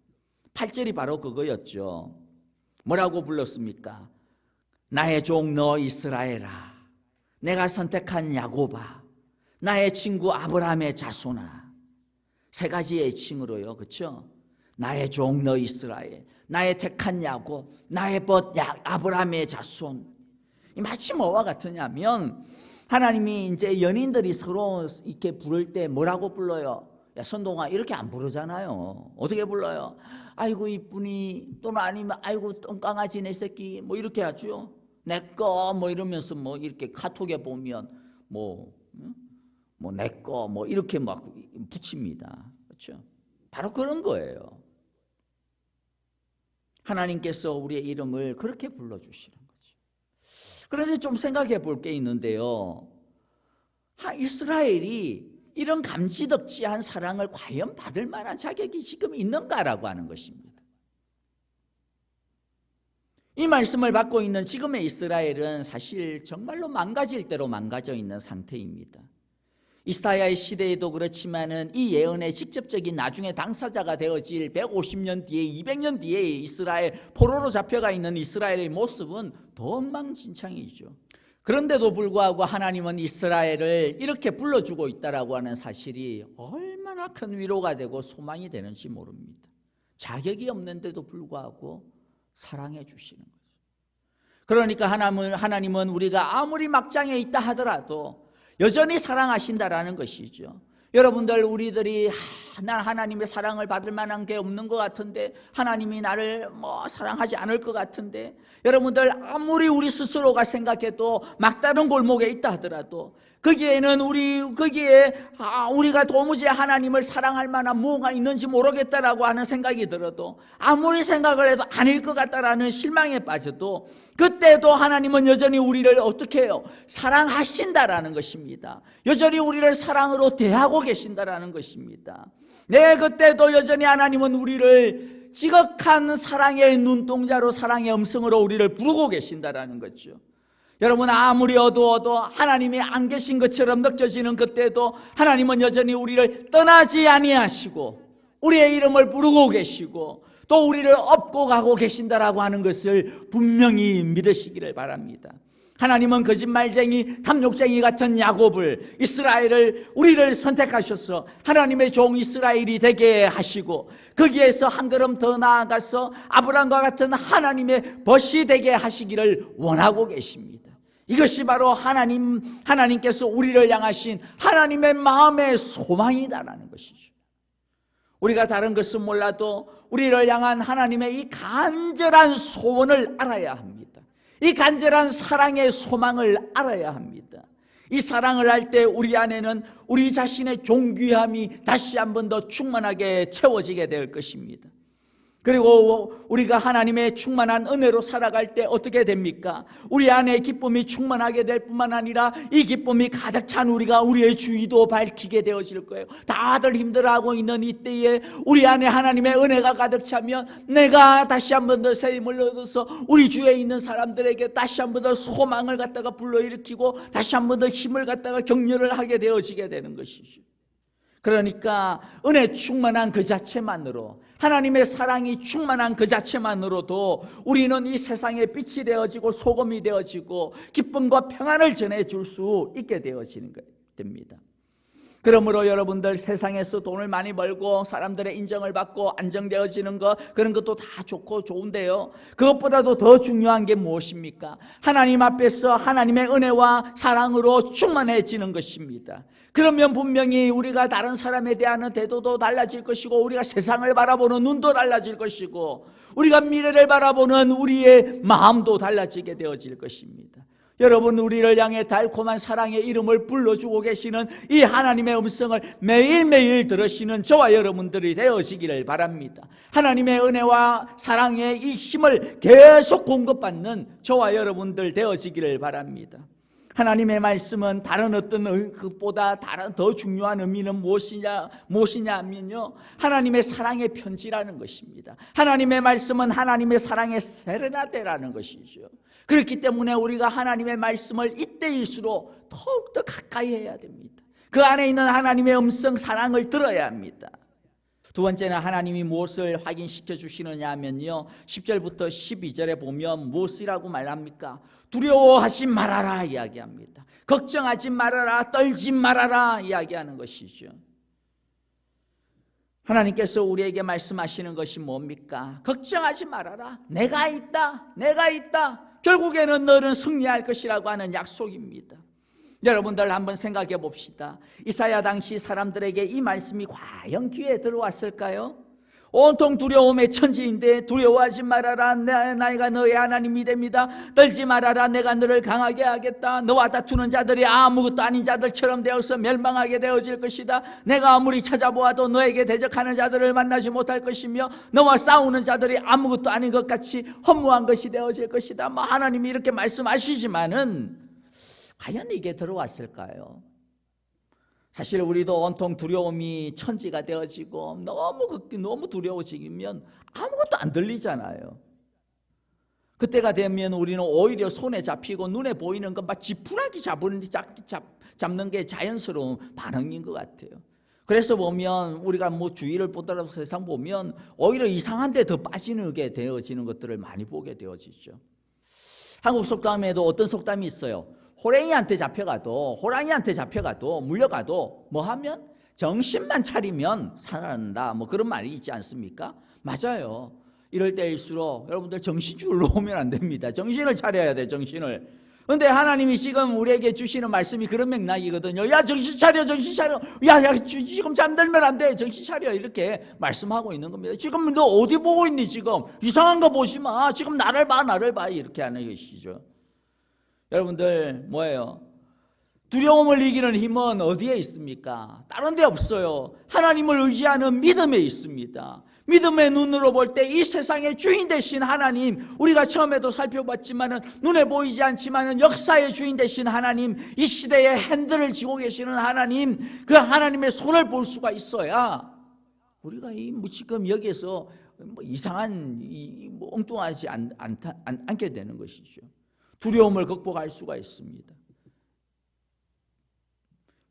8절이 바로 그거였죠. 뭐라고 불렀습니까? 나의 종 너 이스라엘아, 내가 선택한 야곱아, 나의 친구 아브라함의 자손아. 3가지의 애칭으로요, 그렇죠? 나의 종 너 이스라엘, 나의 택한 야곱, 나의 벗 아브라함의 자손. 마치 뭐와 같으냐면 하나님이 이제 연인들이 서로 이렇게 부를 때 뭐라고 불러요? 야, 선동아, 이렇게 안 부르잖아요. 어떻게 불러요? 아이고 이쁜이, 또는 아니면 아이고 똥강아지 내 새끼, 뭐 이렇게 하죠. 내꺼 뭐 이러면서 뭐 이렇게 카톡에 보면 뭐 내꺼 뭐 이렇게 막 붙입니다. 그렇죠? 바로 그런 거예요. 하나님께서 우리의 이름을 그렇게 불러주시는 거죠. 그런데 좀 생각해 볼 게 있는데요, 이스라엘이 이런 감지덕지한 사랑을 과연 받을 만한 자격이 지금 있는가라고 하는 것입니다. 이 말씀을 받고 있는 지금의 이스라엘은 사실 정말로 망가질 대로 망가져 있는 상태입니다. 이사야의 시대에도 그렇지만은 이 예언의 직접적인 나중에 당사자가 되어질 150년 뒤에 200년 뒤에 이스라엘 포로로 잡혀가 있는 이스라엘의 모습은 더 엉망진창이죠. 그런데도 불구하고 하나님은 이스라엘을 이렇게 불러주고 있다라고 하는 사실이 얼마나 큰 위로가 되고 소망이 되는지 모릅니다. 자격이 없는데도 불구하고 사랑해 주시는 거죠. 그러니까 하나님은 우리가 아무리 막장에 있다 하더라도 여전히 사랑하신다라는 것이죠. 여러분들, 우리들이 난 하나님의 사랑을 받을 만한 게 없는 것 같은데, 하나님이 나를 사랑하지 않을 것 같은데, 여러분들 아무리 우리 스스로가 생각해도 막다른 골목에 있다 하더라도 거기에는 우리가 도무지 하나님을 사랑할 만한 무엇가 있는지 모르겠다라고 하는 생각이 들어도, 아무리 생각을 해도 아닐 것 같다라는 실망에 빠져도, 그때도 하나님은 여전히 우리를 어떻게 해요? 사랑하신다라는 것입니다. 여전히 우리를 사랑으로 대하고 계신다라는 것입니다. 네, 그때도 여전히 하나님은 우리를 지극한 사랑의 눈동자로, 사랑의 음성으로 우리를 부르고 계신다라는 거죠. 여러분, 아무리 어두워도 하나님이 안 계신 것처럼 느껴지는 그때도 하나님은 여전히 우리를 떠나지 아니하시고 우리의 이름을 부르고 계시고 또 우리를 업고 가고 계신다라고 하는 것을 분명히 믿으시기를 바랍니다. 하나님은 거짓말쟁이, 탐욕쟁이 같은 야곱을, 이스라엘을, 우리를 선택하셔서 하나님의 종 이스라엘이 되게 하시고 거기에서 한 걸음 더 나아가서 아브라함과 같은 하나님의 벗이 되게 하시기를 원하고 계십니다. 이것이 바로 하나님께서 우리를 향하신 하나님의 마음의 소망이다라는 것이죠. 우리가 다른 것은 몰라도 우리를 향한 하나님의 이 간절한 소원을 알아야 합니다. 이 간절한 사랑의 소망을 알아야 합니다. 이 사랑을 할 때 우리 안에는 우리 자신의 존귀함이 다시 한 번 더 충만하게 채워지게 될 것입니다. 그리고 우리가 하나님의 충만한 은혜로 살아갈 때 어떻게 됩니까? 우리 안에 기쁨이 충만하게 될 뿐만 아니라 이 기쁨이 가득 찬 우리가 우리의 주위도 밝히게 되어질 거예요. 다들 힘들어하고 있는 이때에 우리 안에 하나님의 은혜가 가득 차면 내가 다시 한 번 더 새 힘을 얻어서 우리 주위에 있는 사람들에게 다시 한 번 더 소망을 갖다가 불러일으키고 다시 한 번 더 힘을 갖다가 격려를 하게 되어지게 되는 것이죠. 그러니까 은혜 충만한 그 자체만으로, 하나님의 사랑이 충만한 그 자체만으로도 우리는 이 세상에 빛이 되어지고 소금이 되어지고 기쁨과 평안을 전해줄 수 있게 되어지는 됩니다. 그러므로 여러분들, 세상에서 돈을 많이 벌고 사람들의 인정을 받고 안정되어지는 것, 그런 것도 다 좋고 좋은데요, 그것보다도 더 중요한 게 무엇입니까? 하나님 앞에서 하나님의 은혜와 사랑으로 충만해지는 것입니다. 그러면 분명히 우리가 다른 사람에 대한 태도도 달라질 것이고 우리가 세상을 바라보는 눈도 달라질 것이고 우리가 미래를 바라보는 우리의 마음도 달라지게 되어질 것입니다. 여러분, 우리를 향해 달콤한 사랑의 이름을 불러주고 계시는 이 하나님의 음성을 매일매일 들으시는 저와 여러분들이 되어지기를 바랍니다. 하나님의 은혜와 사랑의 이 힘을 계속 공급받는 저와 여러분들 되어지기를 바랍니다. 하나님의 말씀은 다른 어떤 것보다 더 중요한 의미는 무엇이냐 하면요, 하나님의 사랑의 편지라는 것입니다. 하나님의 말씀은 하나님의 사랑의 세레나데라는 것이죠. 그렇기 때문에 우리가 하나님의 말씀을 이때일수록 더욱더 가까이 해야 됩니다. 그 안에 있는 하나님의 음성, 사랑을 들어야 합니다. 두 번째는 하나님이 무엇을 확인시켜 주시느냐 하면요, 10절부터 12절에 보면 무엇이라고 말합니까? 두려워하지 말아라 이야기합니다. 걱정하지 말아라, 떨지 말아라 이야기하는 것이죠. 하나님께서 우리에게 말씀하시는 것이 뭡니까? 걱정하지 말아라, 내가 있다. 결국에는 너는 승리할 것이라고 하는 약속입니다. 여러분들 한번 생각해 봅시다. 이사야 당시 사람들에게 이 말씀이 과연 귀에 들어왔을까요? 온통 두려움의 천지인데 두려워하지 말아라, 내가 너의 하나님이 됩니다. 떨지 말아라, 내가 너를 강하게 하겠다. 너와 다투는 자들이 아무것도 아닌 자들처럼 되어서 멸망하게 되어질 것이다. 내가 아무리 찾아보아도 너에게 대적하는 자들을 만나지 못할 것이며 너와 싸우는 자들이 아무것도 아닌 것 같이 허무한 것이 되어질 것이다. 하나님이 이렇게 말씀하시지만은 과연 이게 들어왔을까요? 사실 우리도 온통 두려움이 천지가 되어지고 너무 두려워지면 아무것도 안 들리잖아요. 그때가 되면 우리는 오히려 손에 잡히고 눈에 보이는 것 막 지푸라기 잡는 게 자연스러운 반응인 것 같아요. 그래서 보면 우리가 뭐 주위를 보더라도 세상 보면 오히려 이상한 데 더 빠지게 되어지는 것들을 많이 보게 되어지죠. 한국 속담에도 어떤 속담이 있어요. 호랑이한테 잡혀가도 물려가도 뭐 하면 정신만 차리면 살아난다, 뭐 그런 말이 있지 않습니까? 맞아요. 이럴 때일수록 여러분들 정신줄로 오면 안 됩니다. 정신을 차려야 돼, 정신을. 그런데 하나님이 지금 우리에게 주시는 말씀이 그런 맥락이거든요. 야, 정신 차려, 정신 차려. 야, 지금 잠들면 안 돼, 정신 차려. 이렇게 말씀하고 있는 겁니다. 지금 너 어디 보고 있니? 지금 이상한 거 보지 마. 지금 나를 봐. 이렇게 하는 것이죠. 여러분들 뭐예요? 두려움을 이기는 힘은 어디에 있습니까? 다른 데 없어요. 하나님을 의지하는 믿음에 있습니다. 믿음의 눈으로 볼 때 이 세상의 주인 되신 하나님, 우리가 처음에도 살펴봤지만은 눈에 보이지 않지만은 역사의 주인 되신 하나님, 이 시대의 핸들을 쥐고 계시는 하나님, 그 하나님의 손을 볼 수가 있어야 우리가 지금 여기에서 이상한 엉뚱하지 않게 되는 것이죠. 두려움을 극복할 수가 있습니다.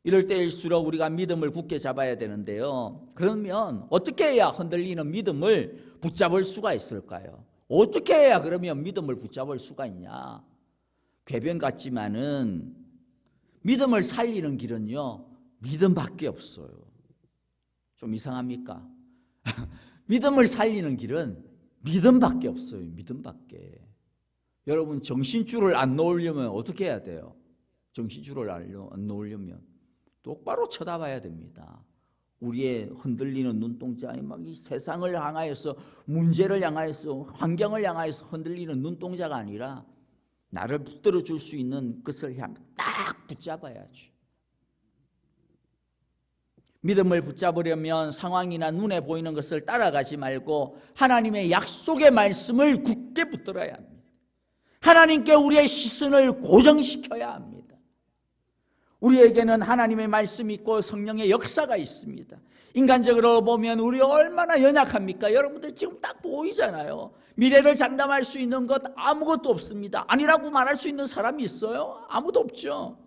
이럴 때일수록 우리가 믿음을 굳게 잡아야 되는데요. 그러면 어떻게 해야 흔들리는 믿음을 붙잡을 수가 있을까요? 어떻게 해야 그러면 믿음을 붙잡을 수가 있냐? 궤변 같지만은 믿음을 살리는 길은요, 믿음밖에 없어요. 좀 이상합니까? 믿음을 살리는 길은 믿음밖에 없어요. 믿음밖에. 여러분, 정신줄을 안 놓으려면 어떻게 해야 돼요? 정신줄을 안 놓으려면 똑바로 쳐다봐야 됩니다. 우리의 흔들리는 눈동자, 막 이 세상을 향하여서, 문제를 향하여서, 환경을 향하여서 흔들리는 눈동자가 아니라 나를 붙들어 줄 수 있는 것을 딱 붙잡아야죠. 믿음을 붙잡으려면 상황이나 눈에 보이는 것을 따라가지 말고 하나님의 약속의 말씀을 굳게 붙들어야 합니다. 하나님께 우리의 시선을 고정시켜야 합니다. 우리에게는 하나님의 말씀이 있고 성령의 역사가 있습니다. 인간적으로 보면 우리 얼마나 연약합니까? 여러분들 지금 딱 보이잖아요. 미래를 장담할 수 있는 것 아무것도 없습니다. 아니라고 말할 수 있는 사람이 있어요? 아무도 없죠.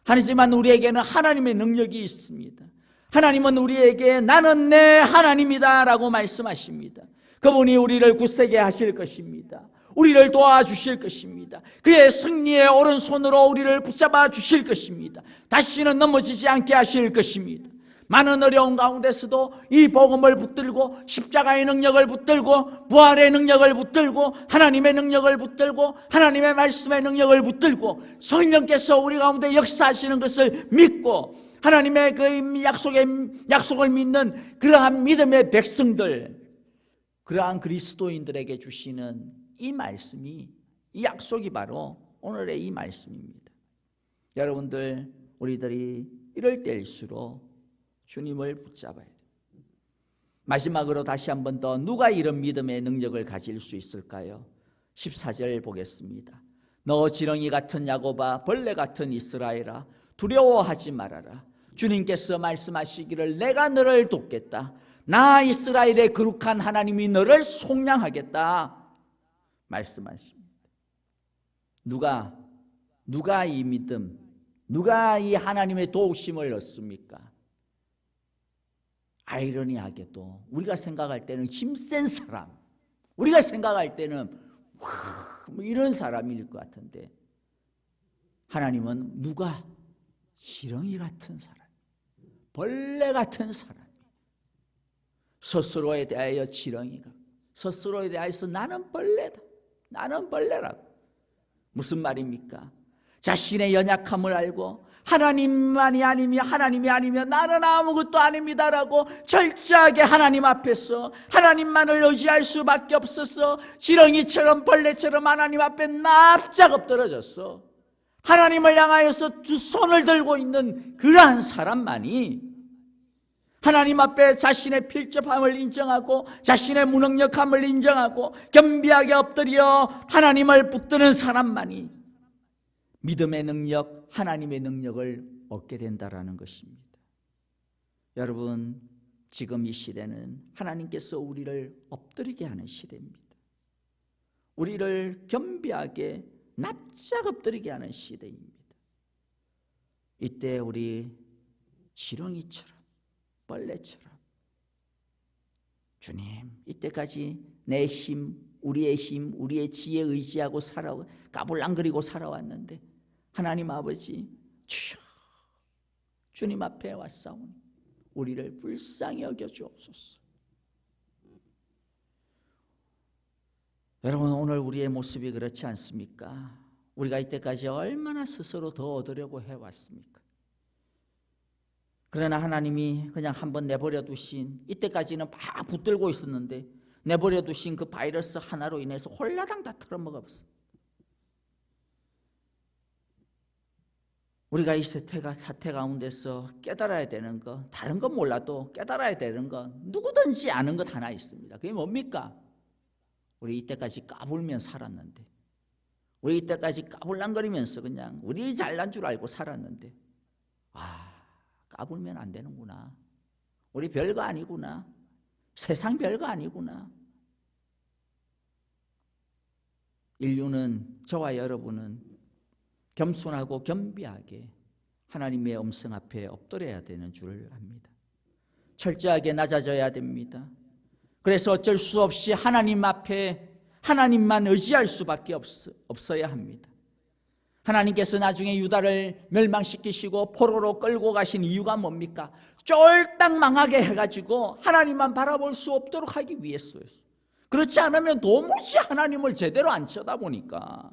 하지만 우리에게는 하나님의 능력이 있습니다. 하나님은 우리에게 나는 내 하나님이다 라고 말씀하십니다. 그분이 우리를 굳세게 하실 것입니다. 우리를 도와주실 것입니다. 그의 승리의 오른손으로 우리를 붙잡아 주실 것입니다. 다시는 넘어지지 않게 하실 것입니다. 많은 어려운 가운데서도 이 복음을 붙들고 십자가의 능력을 붙들고 부활의 능력을 붙들고 하나님의 능력을 붙들고 하나님의 말씀의 능력을 붙들고 성령께서 우리 가운데 역사하시는 것을 믿고 하나님의 그 약속을 믿는 그러한 믿음의 백성들, 그러한 그리스도인들에게 주시는 이 말씀이, 이 약속이 바로 오늘의 이 말씀입니다. 여러분들, 우리들이 이럴 때일수록 주님을 붙잡아야 돼요. 마지막으로 다시 한 번 더 누가 이런 믿음의 능력을 가질 수 있을까요? 14절 보겠습니다. 너 지렁이 같은 야곱아, 벌레 같은 이스라엘아, 두려워하지 말아라. 주님께서 말씀하시기를 내가 너를 돕겠다. 나 이스라엘의 거룩한 하나님이 너를 속량하겠다 말씀하십니다. 누가 이 믿음, 누가 이 하나님의 도우심을 얻습니까? 아이러니하게도 우리가 생각할 때는 힘센 사람, 우리가 생각할 때는 뭐 이런 사람일 것 같은데, 하나님은 누가 지렁이 같은 사람, 벌레 같은 사람, 스스로에 대하여 지렁이가, 스스로에 대해서 나는 벌레다, 나는 벌레라고. 무슨 말입니까? 자신의 연약함을 알고 하나님이 아니면 나는 아무것도 아닙니다라고 철저하게 하나님 앞에서 하나님만을 의지할 수밖에 없어서 지렁이처럼 벌레처럼 하나님 앞에 납작 엎드러졌어. 하나님을 향하여서 두 손을 들고 있는 그러한 사람만이 하나님 앞에 자신의 필적함을 인정하고 자신의 무능력함을 인정하고 겸비하게 엎드려 하나님을 붙드는 사람만이 믿음의 능력, 하나님의 능력을 얻게 된다라는 것입니다. 여러분, 지금 이 시대는 하나님께서 우리를 엎드리게 하는 시대입니다. 우리를 겸비하게 납작 엎드리게 하는 시대입니다. 이때 우리 지렁이처럼 벌레처럼 주님, 이때까지 내 힘, 우리의 지혜 의지하고 까불랑거리고 살아왔는데 하나님 아버지, 주여, 주님 앞에 왔사오니 우리를 불쌍히 여겨주옵소서. 여러분, 오늘 우리의 모습이 그렇지 않습니까? 우리가 이때까지 얼마나 스스로 더 얻으려고 해왔습니까? 그러나 하나님이 그냥 한번 내버려 두신, 이때까지는 막 붙들고 있었는데 내버려 두신 그 바이러스 하나로 인해서 홀라당 다 털어먹었어요. 우리가 이 사태 가운데서 깨달아야 되는 것, 다른 건 몰라도 깨달아야 되는 건 누구든지 아는 것 하나 있습니다. 그게 뭡니까? 우리 이때까지 까불면 살았는데, 우리 이때까지 까불랑거리면서 그냥 우리 잘난 줄 알고 살았는데, 까불면 안 되는구나. 우리 별거 아니구나. 세상 별거 아니구나. 인류는, 저와 여러분은 겸손하고 겸비하게 하나님의 음성 앞에 엎드려야 되는 줄 압니다. 철저하게 낮아져야 됩니다. 그래서 어쩔 수 없이 하나님 앞에 하나님만 의지할 수밖에 없어야 합니다. 하나님께서 나중에 유다를 멸망시키시고 포로로 끌고 가신 이유가 뭡니까? 쫄딱 망하게 해가지고 하나님만 바라볼 수 없도록 하기 위해서였어요. 그렇지 않으면 도무지 하나님을 제대로 안 쳐다보니까.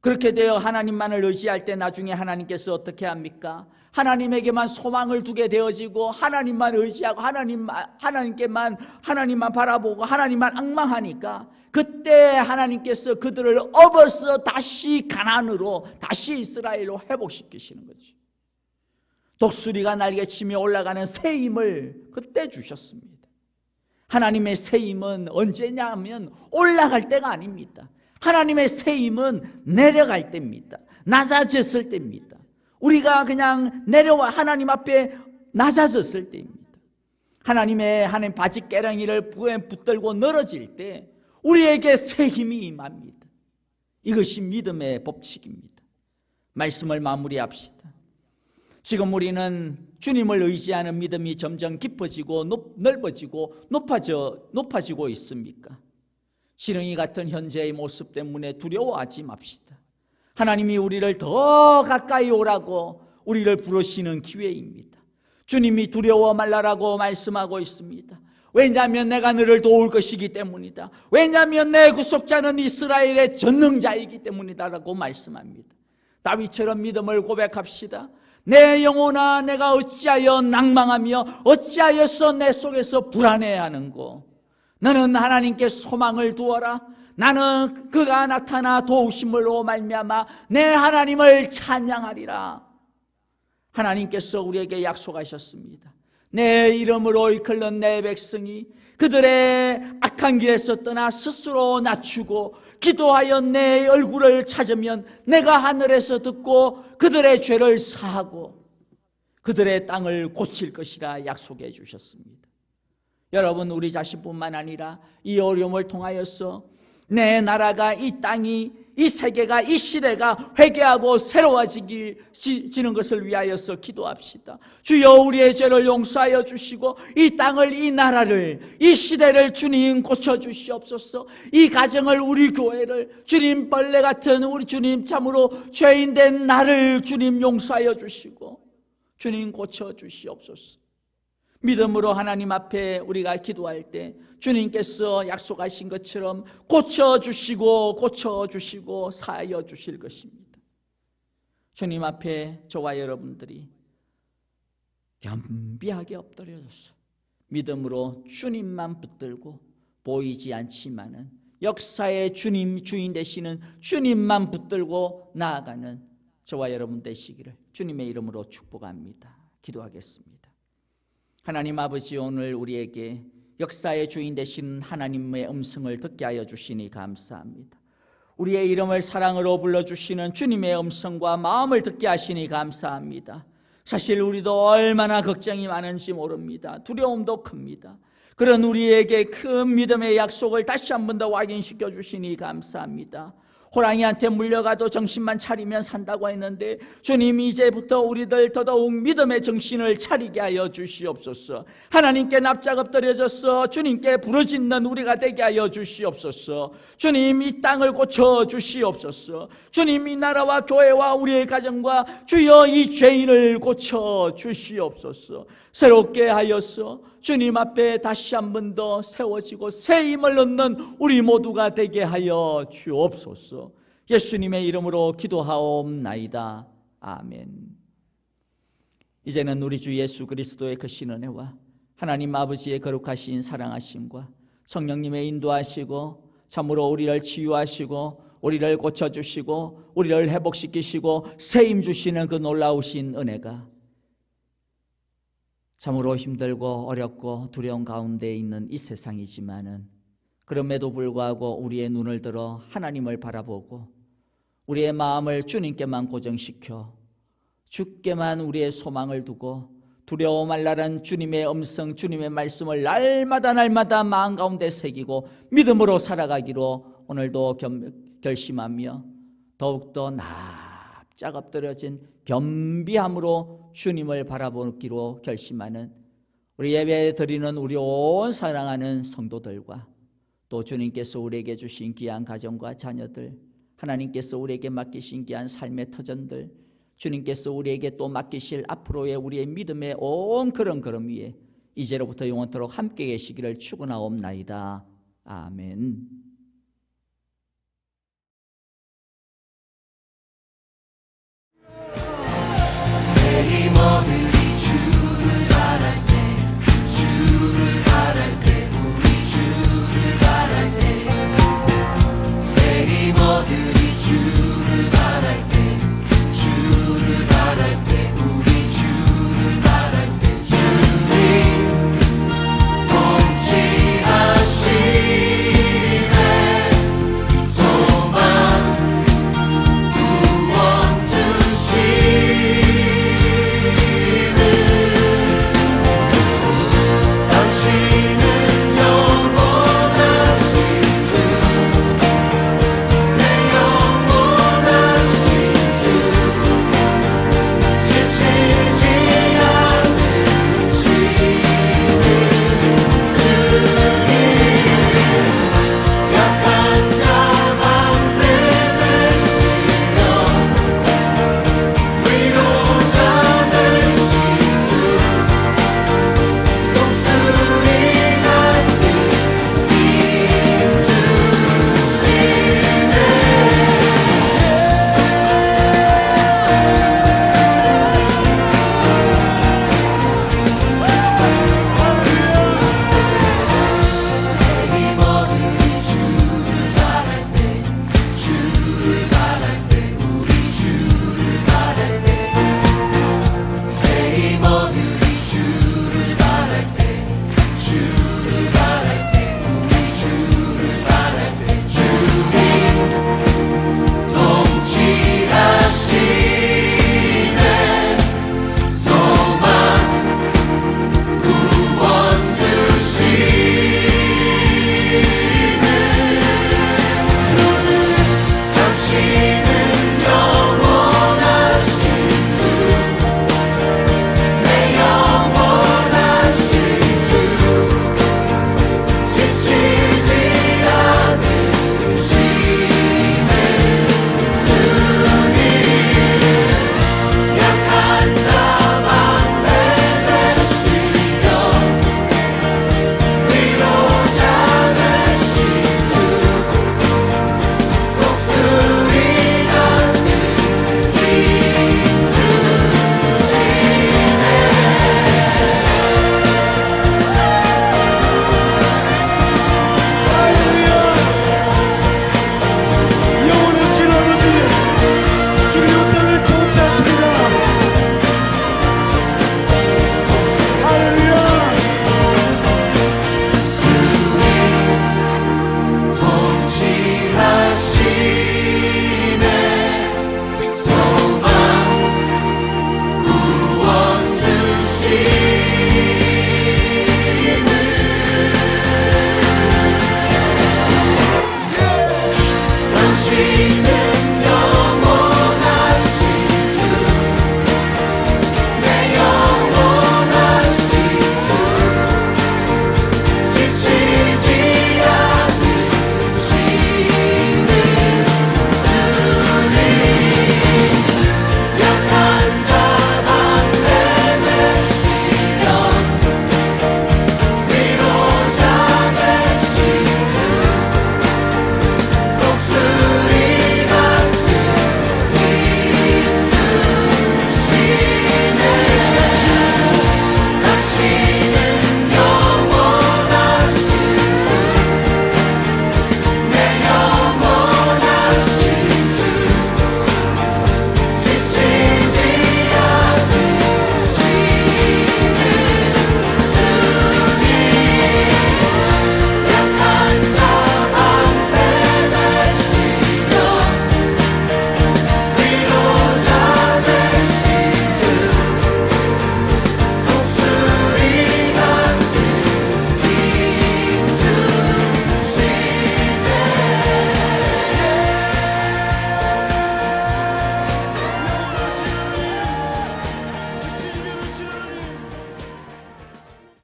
그렇게 되어 하나님만을 의지할 때 나중에 하나님께서 어떻게 합니까? 하나님에게만 소망을 두게 되어지고 하나님만 의지하고 하나님만 바라보고 하나님만 앙망하니까 그때 하나님께서 그들을 업어서 다시 가나안으로, 다시 이스라엘로 회복시키시는 거죠. 독수리가 날개치며 올라가는 새 힘을 그때 주셨습니다. 하나님의 새 힘은 언제냐 하면 올라갈 때가 아닙니다. 하나님의 새 힘은 내려갈 때입니다. 낮아졌을 때입니다. 우리가 그냥 내려와 하나님 앞에 낮아졌을 때입니다. 하나님 바지깨랑이를 붙들고 늘어질 때 우리에게 새 힘이 임합니다. 이것이 믿음의 법칙입니다. 말씀을 마무리합시다. 지금 우리는 주님을 의지하는 믿음이 점점 깊어지고 넓어지고 높아지고 있습니까? 지렁이 같은 현재의 모습 때문에 두려워하지 맙시다. 하나님이 우리를 더 가까이 오라고 우리를 부르시는 기회입니다. 주님이 두려워 말라라고 말씀하고 있습니다. 왜냐하면 내가 너를 도울 것이기 때문이다. 왜냐하면 내 구속자는 이스라엘의 전능자이기 때문이다라고 말씀합니다. 다윗처럼 믿음을 고백합시다. 내 영혼아, 내가 어찌하여 낭망하며 어찌하여서 내 속에서 불안해하는고. 너는 하나님께 소망을 두어라. 나는 그가 나타나 도우심으로 말미암아 내 하나님을 찬양하리라. 하나님께서 우리에게 약속하셨습니다. 내 이름으로 이끌는 내 백성이 그들의 악한 길에서 떠나 스스로 낮추고 기도하여 내 얼굴을 찾으면 내가 하늘에서 듣고 그들의 죄를 사하고 그들의 땅을 고칠 것이라 약속해 주셨습니다. 여러분, 우리 자신뿐만 아니라 이 어려움을 통하여서 내 나라가, 이 땅이, 이 세계가, 이 시대가 회개하고 새로워지는 것을 위하여서 기도합시다. 주여, 우리의 죄를 용서하여 주시고 이 땅을, 이 나라를, 이 시대를 주님 고쳐주시옵소서. 이 가정을, 우리 교회를, 주님 벌레 같은 우리 주님 참으로 죄인된 나를 주님 용서하여 주시고 주님 고쳐주시옵소서. 믿음으로 하나님 앞에 우리가 기도할 때 주님께서 약속하신 것처럼 고쳐주시고 사하여 주실 것입니다. 주님 앞에 저와 여러분들이 겸비하게 엎드려져서 믿음으로 주님만 붙들고 보이지 않지만은 역사의 주인 되시는 주님만 붙들고 나아가는 저와 여러분 되시기를 주님의 이름으로 축복합니다. 기도하겠습니다. 하나님 아버지, 오늘 우리에게 역사의 주인 되신 하나님의 음성을 듣게 하여 주시니 감사합니다. 우리의 이름을 사랑으로 불러주시는 주님의 음성과 마음을 듣게 하시니 감사합니다. 사실 우리도 얼마나 걱정이 많은지 모릅니다. 두려움도 큽니다. 그런 우리에게 큰 믿음의 약속을 다시 한 번 더 확인시켜 주시니 감사합니다. 호랑이한테 물려가도 정신만 차리면 산다고 했는데 주님이 이제부터 우리들 더더욱 믿음의 정신을 차리게 하여 주시옵소서. 하나님께 납작 엎드려져서 주님께 부르짖는 우리가 되게 하여 주시옵소서. 주님 이 땅을 고쳐 주시옵소서. 주님 이 나라와 교회와 우리의 가정과 주여 이 죄인을 고쳐 주시옵소서. 새롭게 하여서 주님 앞에 다시 한 번 더 세워지고 새 힘을 얻는 우리 모두가 되게 하여 주옵소서. 예수님의 이름으로 기도하옵나이다. 아멘. 이제는 우리 주 예수 그리스도의 크신 은혜와 하나님 아버지의 거룩하신 사랑하심과 성령님의 인도하시고 참으로 우리를 치유하시고 우리를 고쳐주시고 우리를 회복시키시고 새 힘 주시는 그 놀라우신 은혜가 참으로 힘들고 어렵고 두려운 가운데 있는 이 세상이지만은 그럼에도 불구하고 우리의 눈을 들어 하나님을 바라보고 우리의 마음을 주님께만 고정시켜 주께만 우리의 소망을 두고 두려워 말라는 주님의 음성, 주님의 말씀을 날마다 마음 가운데 새기고 믿음으로 살아가기로 오늘도 결심하며 더욱더 납작 엎드려진 겸비함으로 주님을 바라보기로 결심하는 우리 예배 드리는 우리 온 사랑하는 성도들과 또 주님께서 우리에게 주신 귀한 가정과 자녀들, 하나님께서 우리에게 맡기신 귀한 삶의 터전들, 주님께서 우리에게 또 맡기실 앞으로의 우리의 믿음의 온 걸음 위에 이제로부터 영원토록 함께 계시기를 축원하옵나이다. 아멘. 새 힘